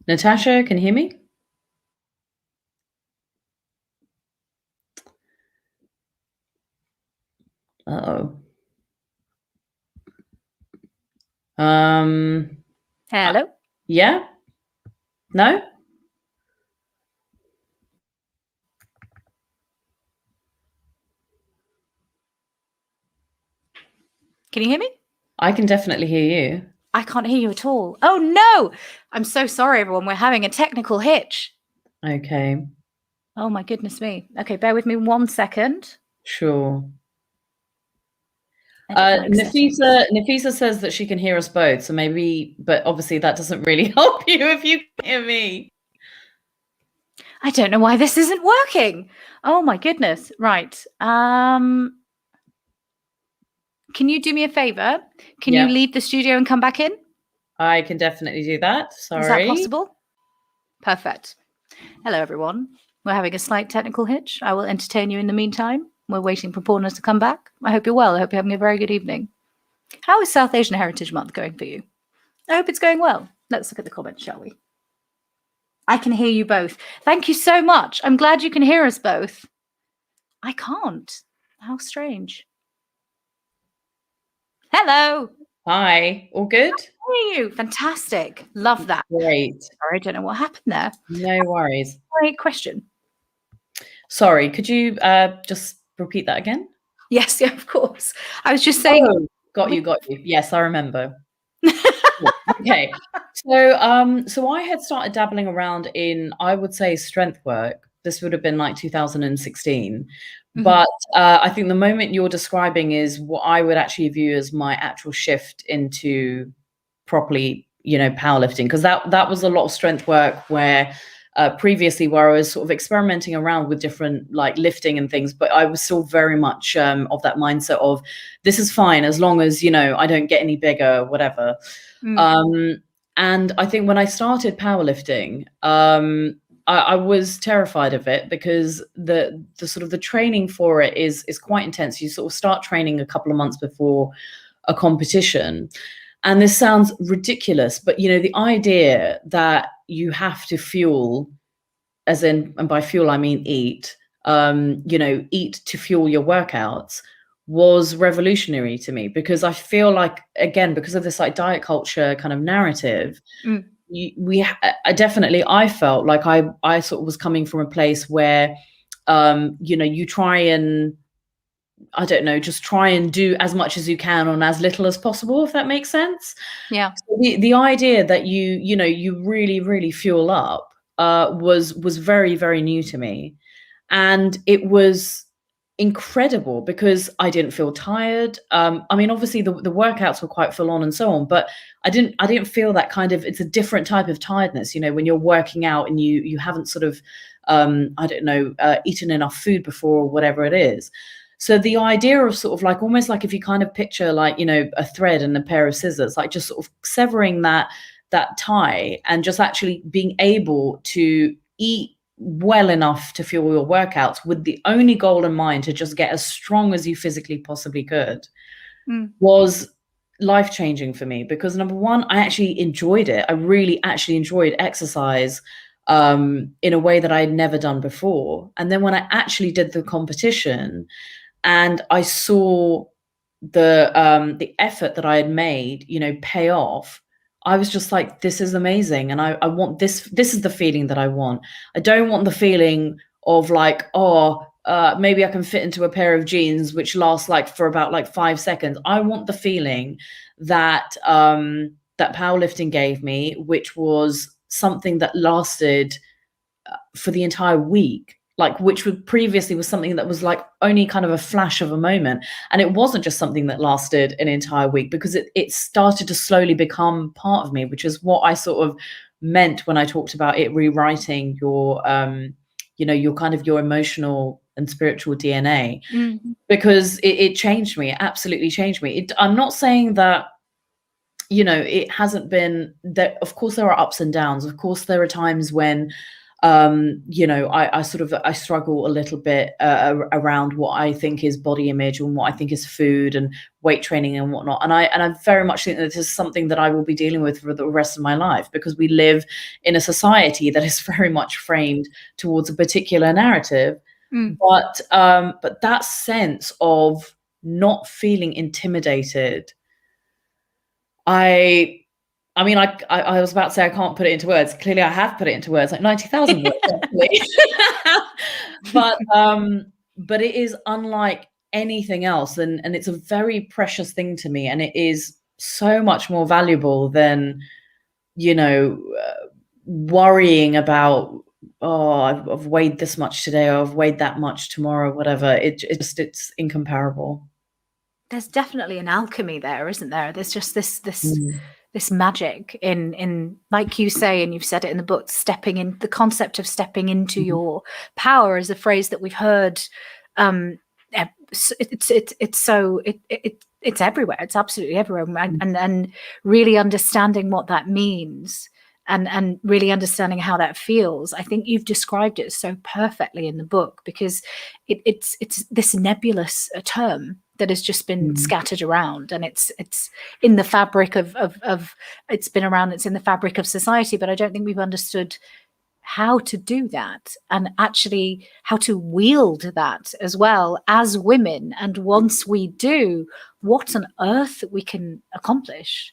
Natasha, can you hear me? Uh-oh. Hello? Yeah? No? Can you hear me? I can definitely hear you. I can't hear you at all. Oh, no. I'm so sorry, everyone. We're having a technical hitch. Okay. Oh, my goodness me. Okay, bear with me 1 second. Sure. Nafisa says that she can hear us both, so maybe, but obviously that doesn't really help you if you can hear me. I don't know why this isn't working. Oh my goodness. Right. Can you do me a favor? Can you leave the studio and come back in? I can definitely do that. Sorry. Is that possible? Perfect. Hello, everyone. We're having a slight technical hitch. I will entertain you in the meantime. We're waiting for Poorna to come back. I hope you're well. I hope you're having a very good evening. How is South Asian Heritage Month going for you? I hope it's going well. Let's look at the comments, shall we? I can hear you both. Thank you so much. I'm glad you can hear us both. I can't. How strange. Hello. Hi. All good? How are you? Fantastic. Love that. Great. Sorry, I don't know what happened there. No worries. Great question. Sorry, could you just repeat that again? Yes, yeah, of course. I was just saying. Oh, got you. Yes, I remember. Okay. So I had started dabbling around in, I would say, strength work. This would have been like 2016. Mm-hmm. But I think the moment you're describing is what I would actually view as my actual shift into properly, powerlifting, because that was a lot of strength work where previously where I was sort of experimenting around with different like lifting and things, but I was still very much of that mindset of this is fine as long as, I don't get any bigger, whatever. And I think when I started powerlifting, I was terrified of it because the sort of the training for it is quite intense. You sort of start training a couple of months before a competition. And this sounds ridiculous, but the idea that you have to fuel, as in, and by fuel I mean eat, eat to fuel your workouts, was revolutionary to me, because I feel like, again, because of this like diet culture kind of narrative, I felt like I sort of was coming from a place where, you try and, I don't know, just try and do as much as you can on as little as possible, if that makes sense. Yeah. So the idea that you really, really fuel up was very, very new to me. And it was incredible because I didn't feel tired. I mean, obviously the workouts were quite full on and so on, but I didn't feel that kind of, it's a different type of tiredness, when you're working out and you haven't sort of, I don't know, eaten enough food before or whatever it is. So the idea of sort of like, almost like if you kind of picture like, a thread and a pair of scissors, like just sort of severing that tie and just actually being able to eat well enough to fuel your workouts with the only goal in mind to just get as strong as you physically possibly could was life-changing for me, because number one, I actually enjoyed it. I really actually enjoyed exercise in a way that I had never done before. And then when I actually did the competition and I saw the effort that I had made, pay off, I was just like, this is amazing. And I want this. This is the feeling that I want. I don't want the feeling of like, oh, maybe I can fit into a pair of jeans which last like for about like 5 seconds. I want the feeling that that powerlifting gave me, which was something that lasted for the entire week, like which would previously was something that was like only kind of a flash of a moment. And it wasn't just something that lasted an entire week, because it started to slowly become part of me, which is what I sort of meant when I talked about it rewriting your your kind of your emotional and spiritual DNA. Because it changed me. It absolutely changed me. I'm not saying that it hasn't been that. Of course there are ups and downs. Of course there are times when I struggle a little bit around what I think is body image and what I think is food and weight training and whatnot. And I very much think that this is something that I will be dealing with for the rest of my life, because we live in a society that is very much framed towards a particular narrative. But that sense of not feeling intimidated, I was about to say I can't put it into words. Clearly, I have put it into words, like 90,000 words, actually. But it is unlike anything else, and it's a very precious thing to me, and it is so much more valuable than worrying about, oh, I've weighed this much today, or I've weighed that much tomorrow, whatever. It's incomparable. There's definitely an alchemy there, isn't there? There's just this magic in, like you say, and you've said it in the book, stepping in. The concept of stepping into your power is a phrase that we've heard. It's everywhere. It's absolutely everywhere, and really understanding what that means. And really understanding how that feels. I think you've described it so perfectly in the book, because it's this nebulous term that has just been scattered around, and it's in the fabric of it's been around. It's in the fabric of society, but I don't think we've understood how to do that, and actually how to wield that as well as women. And once we do, what on earth we can accomplish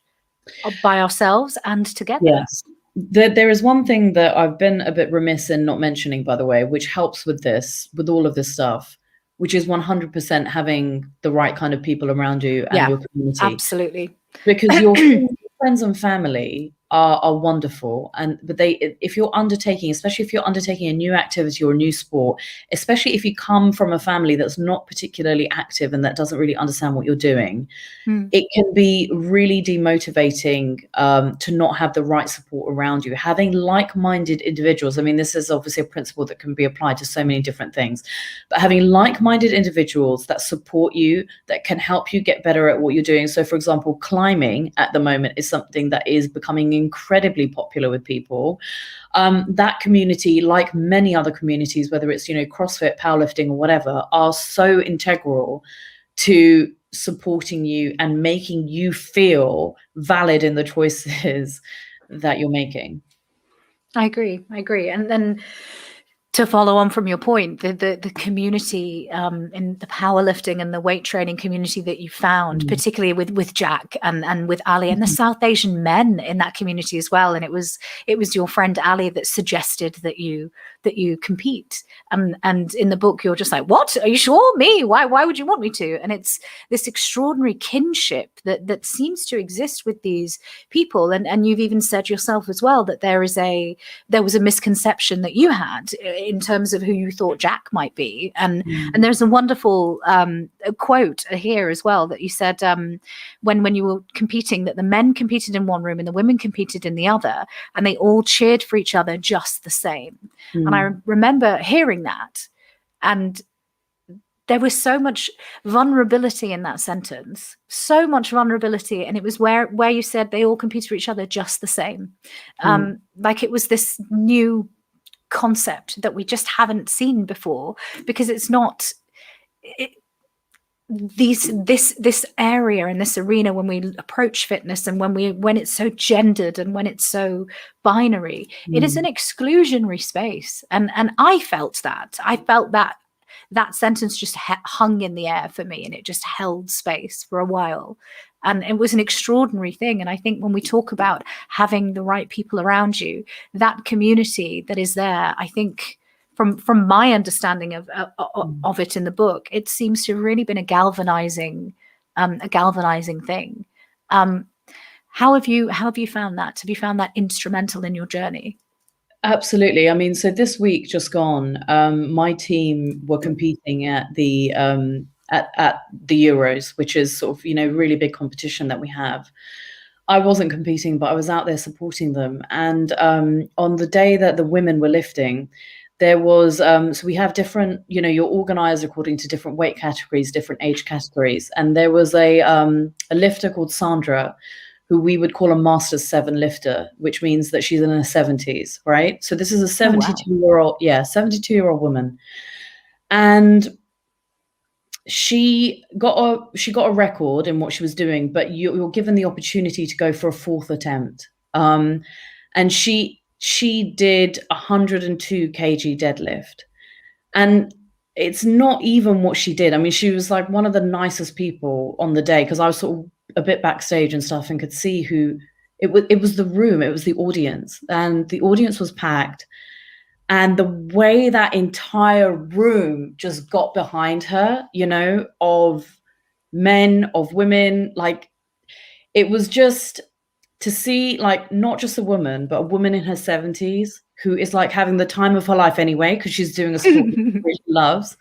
by ourselves and together. Yes. There is one thing that I've been a bit remiss in not mentioning, by the way, which helps with all of this stuff, which is 100% having the right kind of people around you and your community. Absolutely. Because your friends and family are wonderful, but if you're undertaking, especially if you're undertaking a new activity or a new sport, especially if you come from a family that's not particularly active and that doesn't really understand what you're doing, it can be really demotivating to not have the right support around you. Having like-minded individuals, I mean, this is obviously a principle that can be applied to so many different things, but having like-minded individuals that support you, that can help you get better at what you're doing. So, for example, climbing at the moment is something that is becoming incredibly popular with people. That community, like many other communities, whether it's CrossFit, powerlifting, or whatever, are so integral to supporting you and making you feel valid in the choices that you're making. I agree. And then to follow on from your point, the community in the powerlifting and the weight training community that you found, particularly with Jack and with Ali and the South Asian men in that community as well. And it was your friend Ali that suggested that you compete. And in the book, you're just like, what? Are you sure? Me? Why would you want me to? And it's this extraordinary kinship that seems to exist with these people. And you've even said yourself as well that there was a misconception that you had in terms of who you thought Jack might be. And there's a wonderful quote here as well that you said when you were competing, that the men competed in one room and the women competed in the other, and they all cheered for each other just the same. And I remember hearing that, and there was so much vulnerability in that sentence, so much vulnerability. And it was where you said they all competed for each other just the same. Like it was this new concept that we just haven't seen before, because it's not this area and this arena, when we approach fitness and when it's so gendered and when it's so binary, it is an exclusionary space. And I felt that sentence just hung in the air for me, and it just held space for a while. And it was an extraordinary thing. And I think when we talk about having the right people around you, that community that is there, I think from my understanding of it in the book, it seems to have really been a galvanizing thing. How have you found that? Have you found that instrumental in your journey? Absolutely. I mean, so this week just gone, my team were competing at the Euros, which is sort of, really big competition that we have. I wasn't competing, but I was out there supporting them. And on the day that the women were lifting, there was, so we have different, you're organized according to different weight categories, different age categories. And there was a lifter called Sandra, who we would call a Master 7 lifter, which means that she's in her 70s, right? So this is a 72-year-old, 72-year-old woman. And she got a record in what she was doing, but you're given the opportunity to go for a fourth attempt. And she did 102 kg deadlift. And it's not even what she did. I mean, she was like one of the nicest people on the day, because I was sort of a bit backstage and stuff and could see who it was the room, it was the audience, and the audience was packed. And the way that entire room just got behind her, of men, of women, like it was just to see, like, not just a woman, but a woman in her 70s who is like having the time of her life anyway, because she's doing a sport she loves.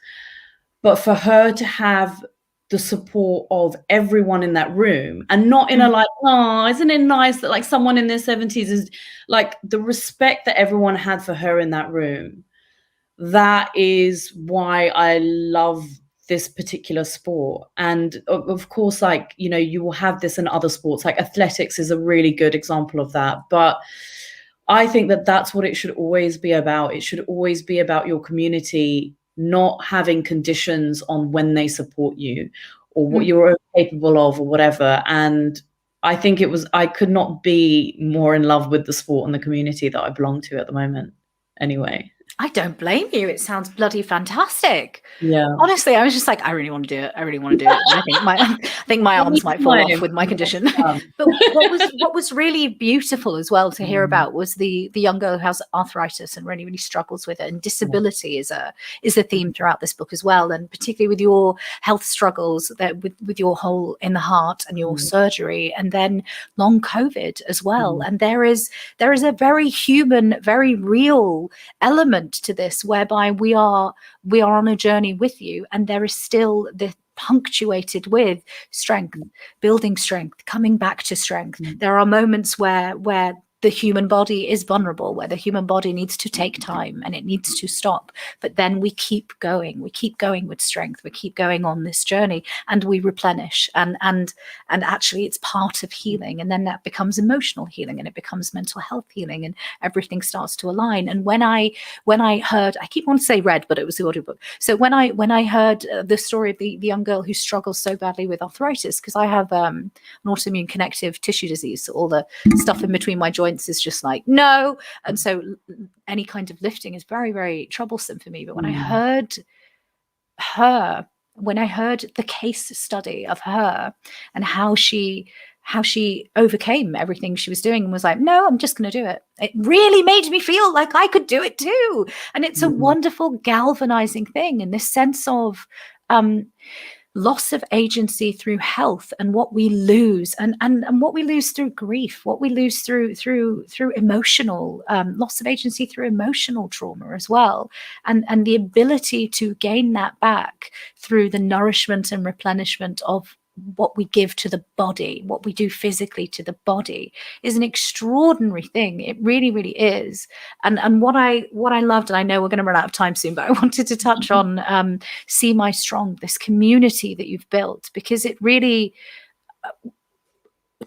But for her to have the support of everyone in that room, and not in a like, oh, isn't it nice that like someone in their 70s is like, the respect that everyone had for her in that room. That is why I love this particular sport. And of course, like, you will have this in other sports, like athletics is a really good example of that. But I think that that's what it should always be about. It should always be about your community not having conditions on when they support you or what you're capable of or whatever. And I think I could not be more in love with the sport and the community that I belong to at the moment. Anyway. I don't blame you. It sounds bloody fantastic. Yeah. Honestly, I was just like, I really want to do it. I really want to do it. And I think my arms might fall off with my condition. But what was really beautiful as well to hear about was the young girl who has arthritis and really, really struggles with it. And disability is a theme throughout this book as well. And particularly with your health struggles, that with your hole in the heart and your surgery, and then long COVID as well. And there is a very human, very real element to this, whereby we are on a journey with you, and there is still the punctuated with strength, building strength, coming back to strength. There are moments where the human body is vulnerable, where the human body needs to take time and it needs to stop. But then we keep going. We keep going with strength. We keep going on this journey, and we replenish. And actually, it's part of healing. And then that becomes emotional healing, and it becomes mental health healing, and everything starts to align. And when I heard, I keep wanting to say read, but it was the audiobook. So when I heard the story of the young girl who struggles so badly with arthritis, because I have an autoimmune connective tissue disease, so all the stuff in between my joints is just like no, and so any kind of lifting is very, very troublesome for me. But when I heard the case study of her and how she overcame everything she was doing and was like, no, I'm just going to do it, it really made me feel like I could do it too. And it's a wonderful galvanizing thing in this sense of loss of agency through health, and what we lose, and what we lose through grief, what we lose through emotional loss of agency through emotional trauma as well, and the ability to gain that back through the nourishment and replenishment of what we give to the body, what we do physically to the body, is an extraordinary thing. It really, really is. And what I loved, and I know we're going to run out of time soon, but I wanted to touch on See My Strong, this community that you've built, because it really,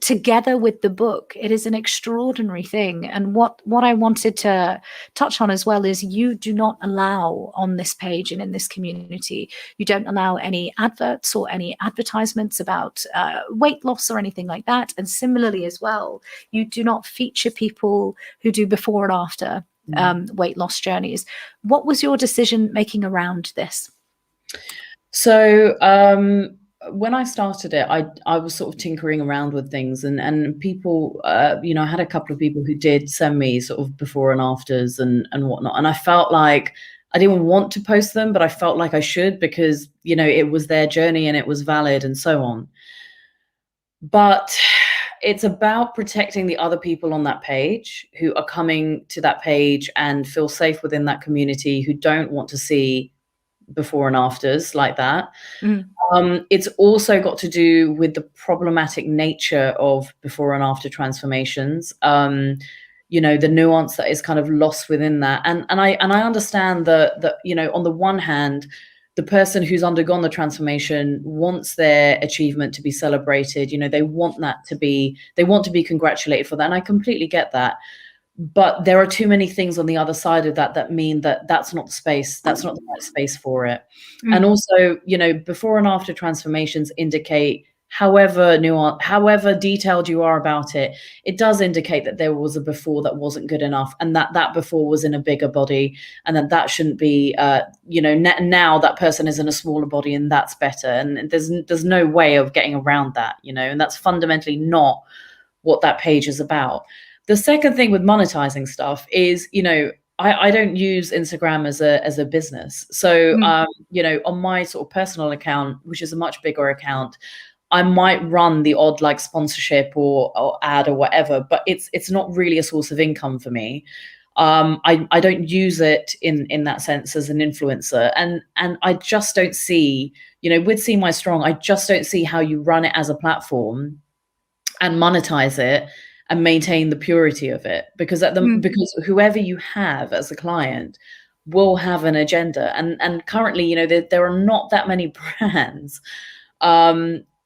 together with the book, it is an extraordinary thing. And what I wanted to touch on as well is you do not allow on this page and in this community, you don't allow any adverts or any advertisements about weight loss or anything like that. And similarly as well, you do not feature people who do before and after weight loss journeys. What was your decision making around this? So when I started it, I was sort of tinkering around with things, and people, I had a couple of people who did send me sort of before and afters and whatnot. And I felt like I didn't want to post them, but I felt like I should because, you know, it was their journey and it was valid and so on. But it's about protecting the other people on that page who are coming to that page and feel safe within that community, who don't want to see before and afters like that. It's also got to do with the problematic nature of before and after transformations. You know, the nuance that is kind of lost within that. And I understand that, you know, on the one hand, the person who's undergone the transformation wants their achievement to be celebrated. You know, they want to be congratulated for that. And I completely get that. But there are too many things on the other side of that mean that that's not the space, that's not the right space for it. And also, you know, before and after transformations indicate, however nuanced, however detailed you are about it, it does indicate that there was a before that wasn't good enough, and that before was in a bigger body, and that shouldn't be, you know, now that person is in a smaller body and that's better. And there's no way of getting around that, you know, and that's fundamentally not what that page is about. The second thing with monetizing stuff is, you know, I don't use Instagram as a business. So, you know, on my sort of personal account, which is a much bigger account, I might run the odd like sponsorship or ad or whatever, but it's not really a source of income for me. I don't use it in that sense as an influencer, and I just don't see, you know, with See My Strong, I just don't see how you run it as a platform and monetize it and maintain the purity of it, because because whoever you have as a client will have an agenda, and currently, you know, there are not that many brands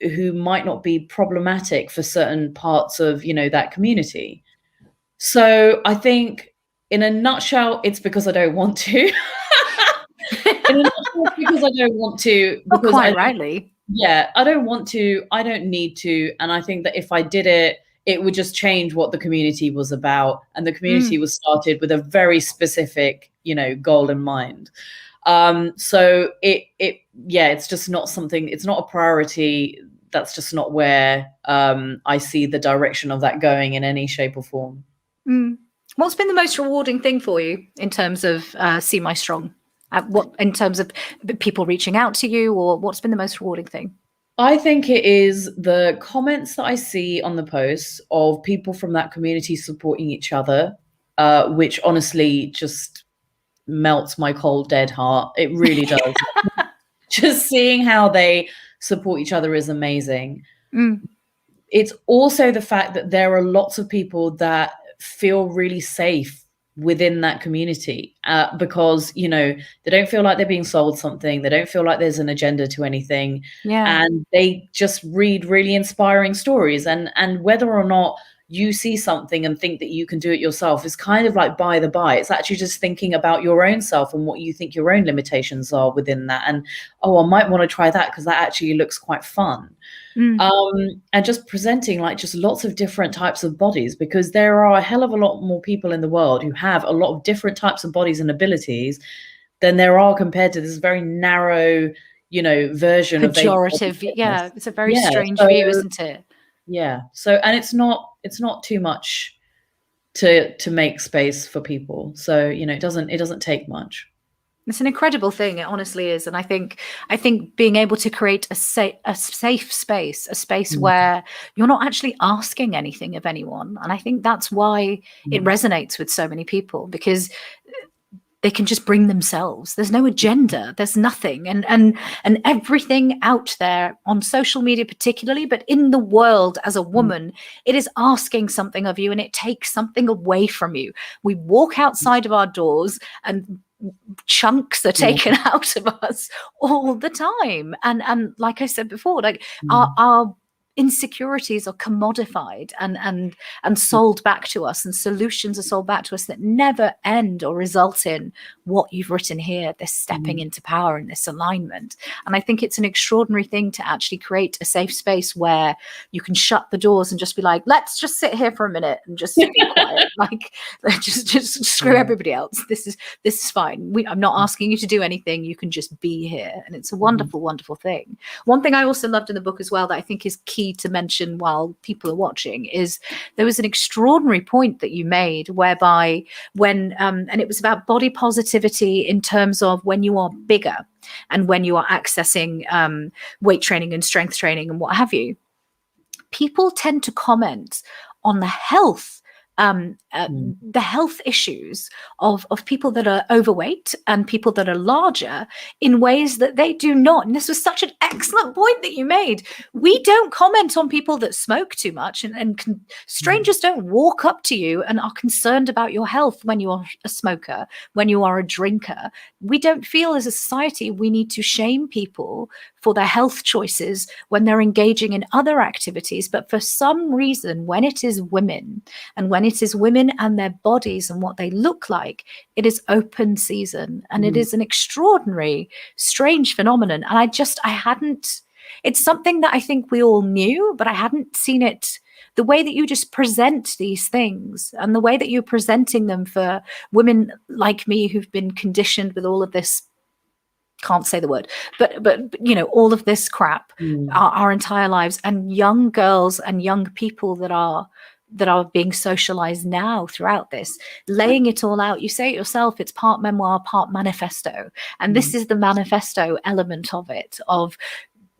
who might not be problematic for certain parts of, you know, that community. So I think in a nutshell, it's because I don't want to. In a nutshell, it's because I don't want to. Because quite rightly. Yeah, I don't want to, I don't need to. And I think that if I did it, it would just change what the community was about. And the community was started with a very specific, you know, goal in mind. So it's just not something, it's not a priority. That's just not where I see the direction of that going in any shape or form. What's been the most rewarding thing for you in terms of See My Strong? What in terms of people reaching out to you, or what's been the most rewarding thing? I think it is the comments that I see on the posts of people from that community supporting each other, which honestly just melts my cold, dead heart. It really does. Just seeing how they support each other is amazing. It's also the fact that there are lots of people that feel really safe within that community because, you know, they don't feel like they're being sold something. They don't feel like there's an agenda to anything. And they just read really inspiring stories. And whether or not you see something and think that you can do it yourself is kind of like by the by. It's actually just thinking about your own self and what you think your own limitations are within that. And, oh, I might want to try that because that actually looks quite fun. And just presenting like just lots of different types of bodies, because there are a hell of a lot more people in the world who have a lot of different types of bodies and abilities than there are compared to this very narrow, you know, version pejorative. Yeah, it's a very strange view, isn't it? Yeah. So, and it's not too much to make space for people. So, you know, it doesn't take much. It's an incredible thing. It honestly is. And I think being able to create a safe space, a space where you're not actually asking anything of anyone. And I think that's why it resonates with so many people, because they can just bring themselves. There's no agenda. There's nothing. And everything out there on social media particularly, but in the world as a woman, it is asking something of you and it takes something away from you. We walk outside of our doors and chunks are taken out of us all the time. And like I said before, like our insecurities are commodified and sold back to us, and solutions are sold back to us that never end or result in what you've written here, this stepping into power and this alignment. And I think it's an extraordinary thing to actually create a safe space where you can shut the doors and just be like, let's just sit here for a minute and just be quiet. Like just screw everybody else. This is fine. I'm not asking you to do anything. You can just be here. And it's a wonderful, wonderful thing. One thing I also loved in the book as well that I think is key key to mention while people are watching is there was an extraordinary point that you made whereby when, and it was about body positivity in terms of when you are bigger and when you are accessing weight training and strength training and what have you, people tend to comment on the health issues of people that are overweight and people that are larger in ways that they do not. And this was such an excellent point that you made. We don't comment on people that smoke too much, and strangers don't walk up to you and are concerned about your health when you are a smoker, when you are a drinker. We don't feel as a society we need to shame people for their health choices when they're engaging in other activities. But for some reason, when it is women and when it is women and their bodies and what they look like, it is open season. And it is an extraordinary, strange phenomenon. And it's something that I think we all knew, but I hadn't seen it the way that you just present these things and the way that you're presenting them for women like me who've been conditioned with all of this, can't say the word, but all of this crap our entire lives, and young girls and young people that are being socialized now throughout this, laying it all out. You say it yourself, it's part memoir, part manifesto. And this is the manifesto element of it, of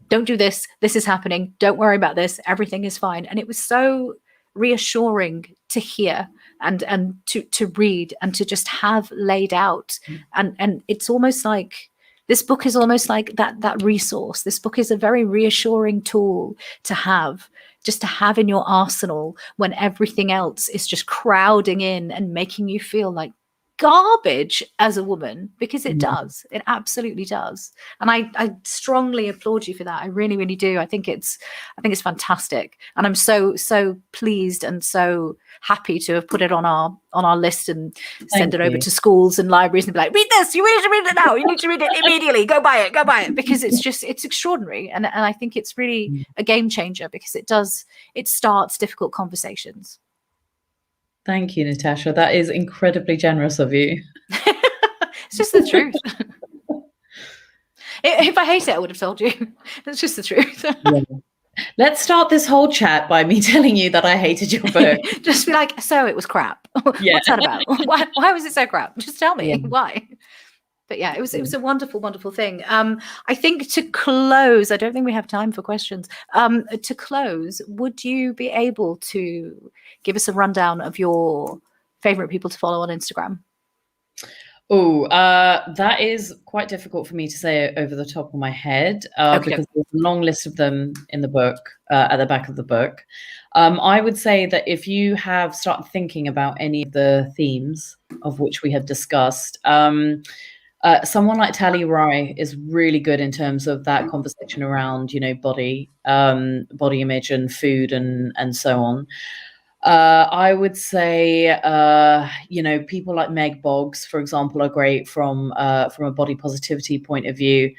don't do this, this is happening, don't worry about this, everything is fine. And it was so reassuring to hear and to read and to just have laid out. And it's almost like, this book is almost like that resource. This book is a very reassuring tool to have, just to have in your arsenal when everything else is just crowding in and making you feel like garbage as a woman, because it does. It absolutely does. And I strongly applaud you for that. I really, really do. I think it's fantastic. And I'm so pleased and so happy to have put it on our list and send it over to schools and libraries and be like, read this, you need to read it now, you need to read it immediately, go buy it, because it's extraordinary. And I think it's really a game changer, because it starts difficult conversations. Thank you, Natasha. That is incredibly generous of you. It's just the truth. If I hate it, I would have told you. It's just the truth. Yeah. Let's start this whole chat by me telling you that I hated your book. Just be like, so it was crap. Yeah. What's that about? Why was it so crap? Just tell me why. But yeah, it was a wonderful, wonderful thing. I think to close, I don't think we have time for questions. To close, would you be able to give us a rundown of your favorite people to follow on Instagram? Oh, that is quite difficult for me to say over the top of my head, because there's a long list of them in the book, at the back of the book. I would say that if you have started thinking about any of the themes of which we have discussed, someone like Tally Rye is really good in terms of that conversation around, body image and food and so on. I would say, people like Meg Boggs, for example, are great from a body positivity point of view.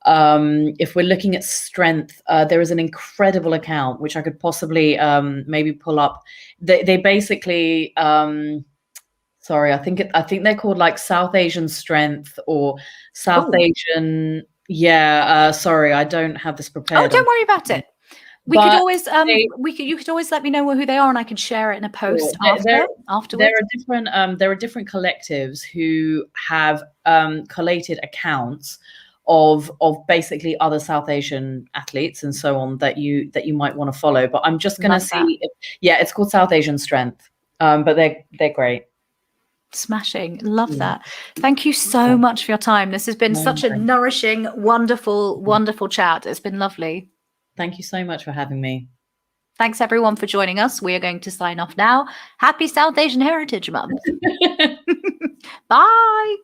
If we're looking at strength, there is an incredible account which I could possibly maybe pull up. They basically, sorry, I think they're called like South Asian Strength or South Asian. Yeah, sorry, I don't have this prepared. Oh, don't worry about it. We could always, you could always let me know who they are, and I can share it in a post afterwards. There are different collectives who have collated accounts of basically other South Asian athletes and so on that you might want to follow. But I'm just going to see. It's called South Asian Strength, but they're great. Smashing. Love that. Thank you so much for your time. This has been such a nourishing, wonderful, wonderful chat. It's been lovely. Thank you so much for having me. Thanks everyone for joining us. We are going to sign off now. Happy South Asian Heritage Month. Bye.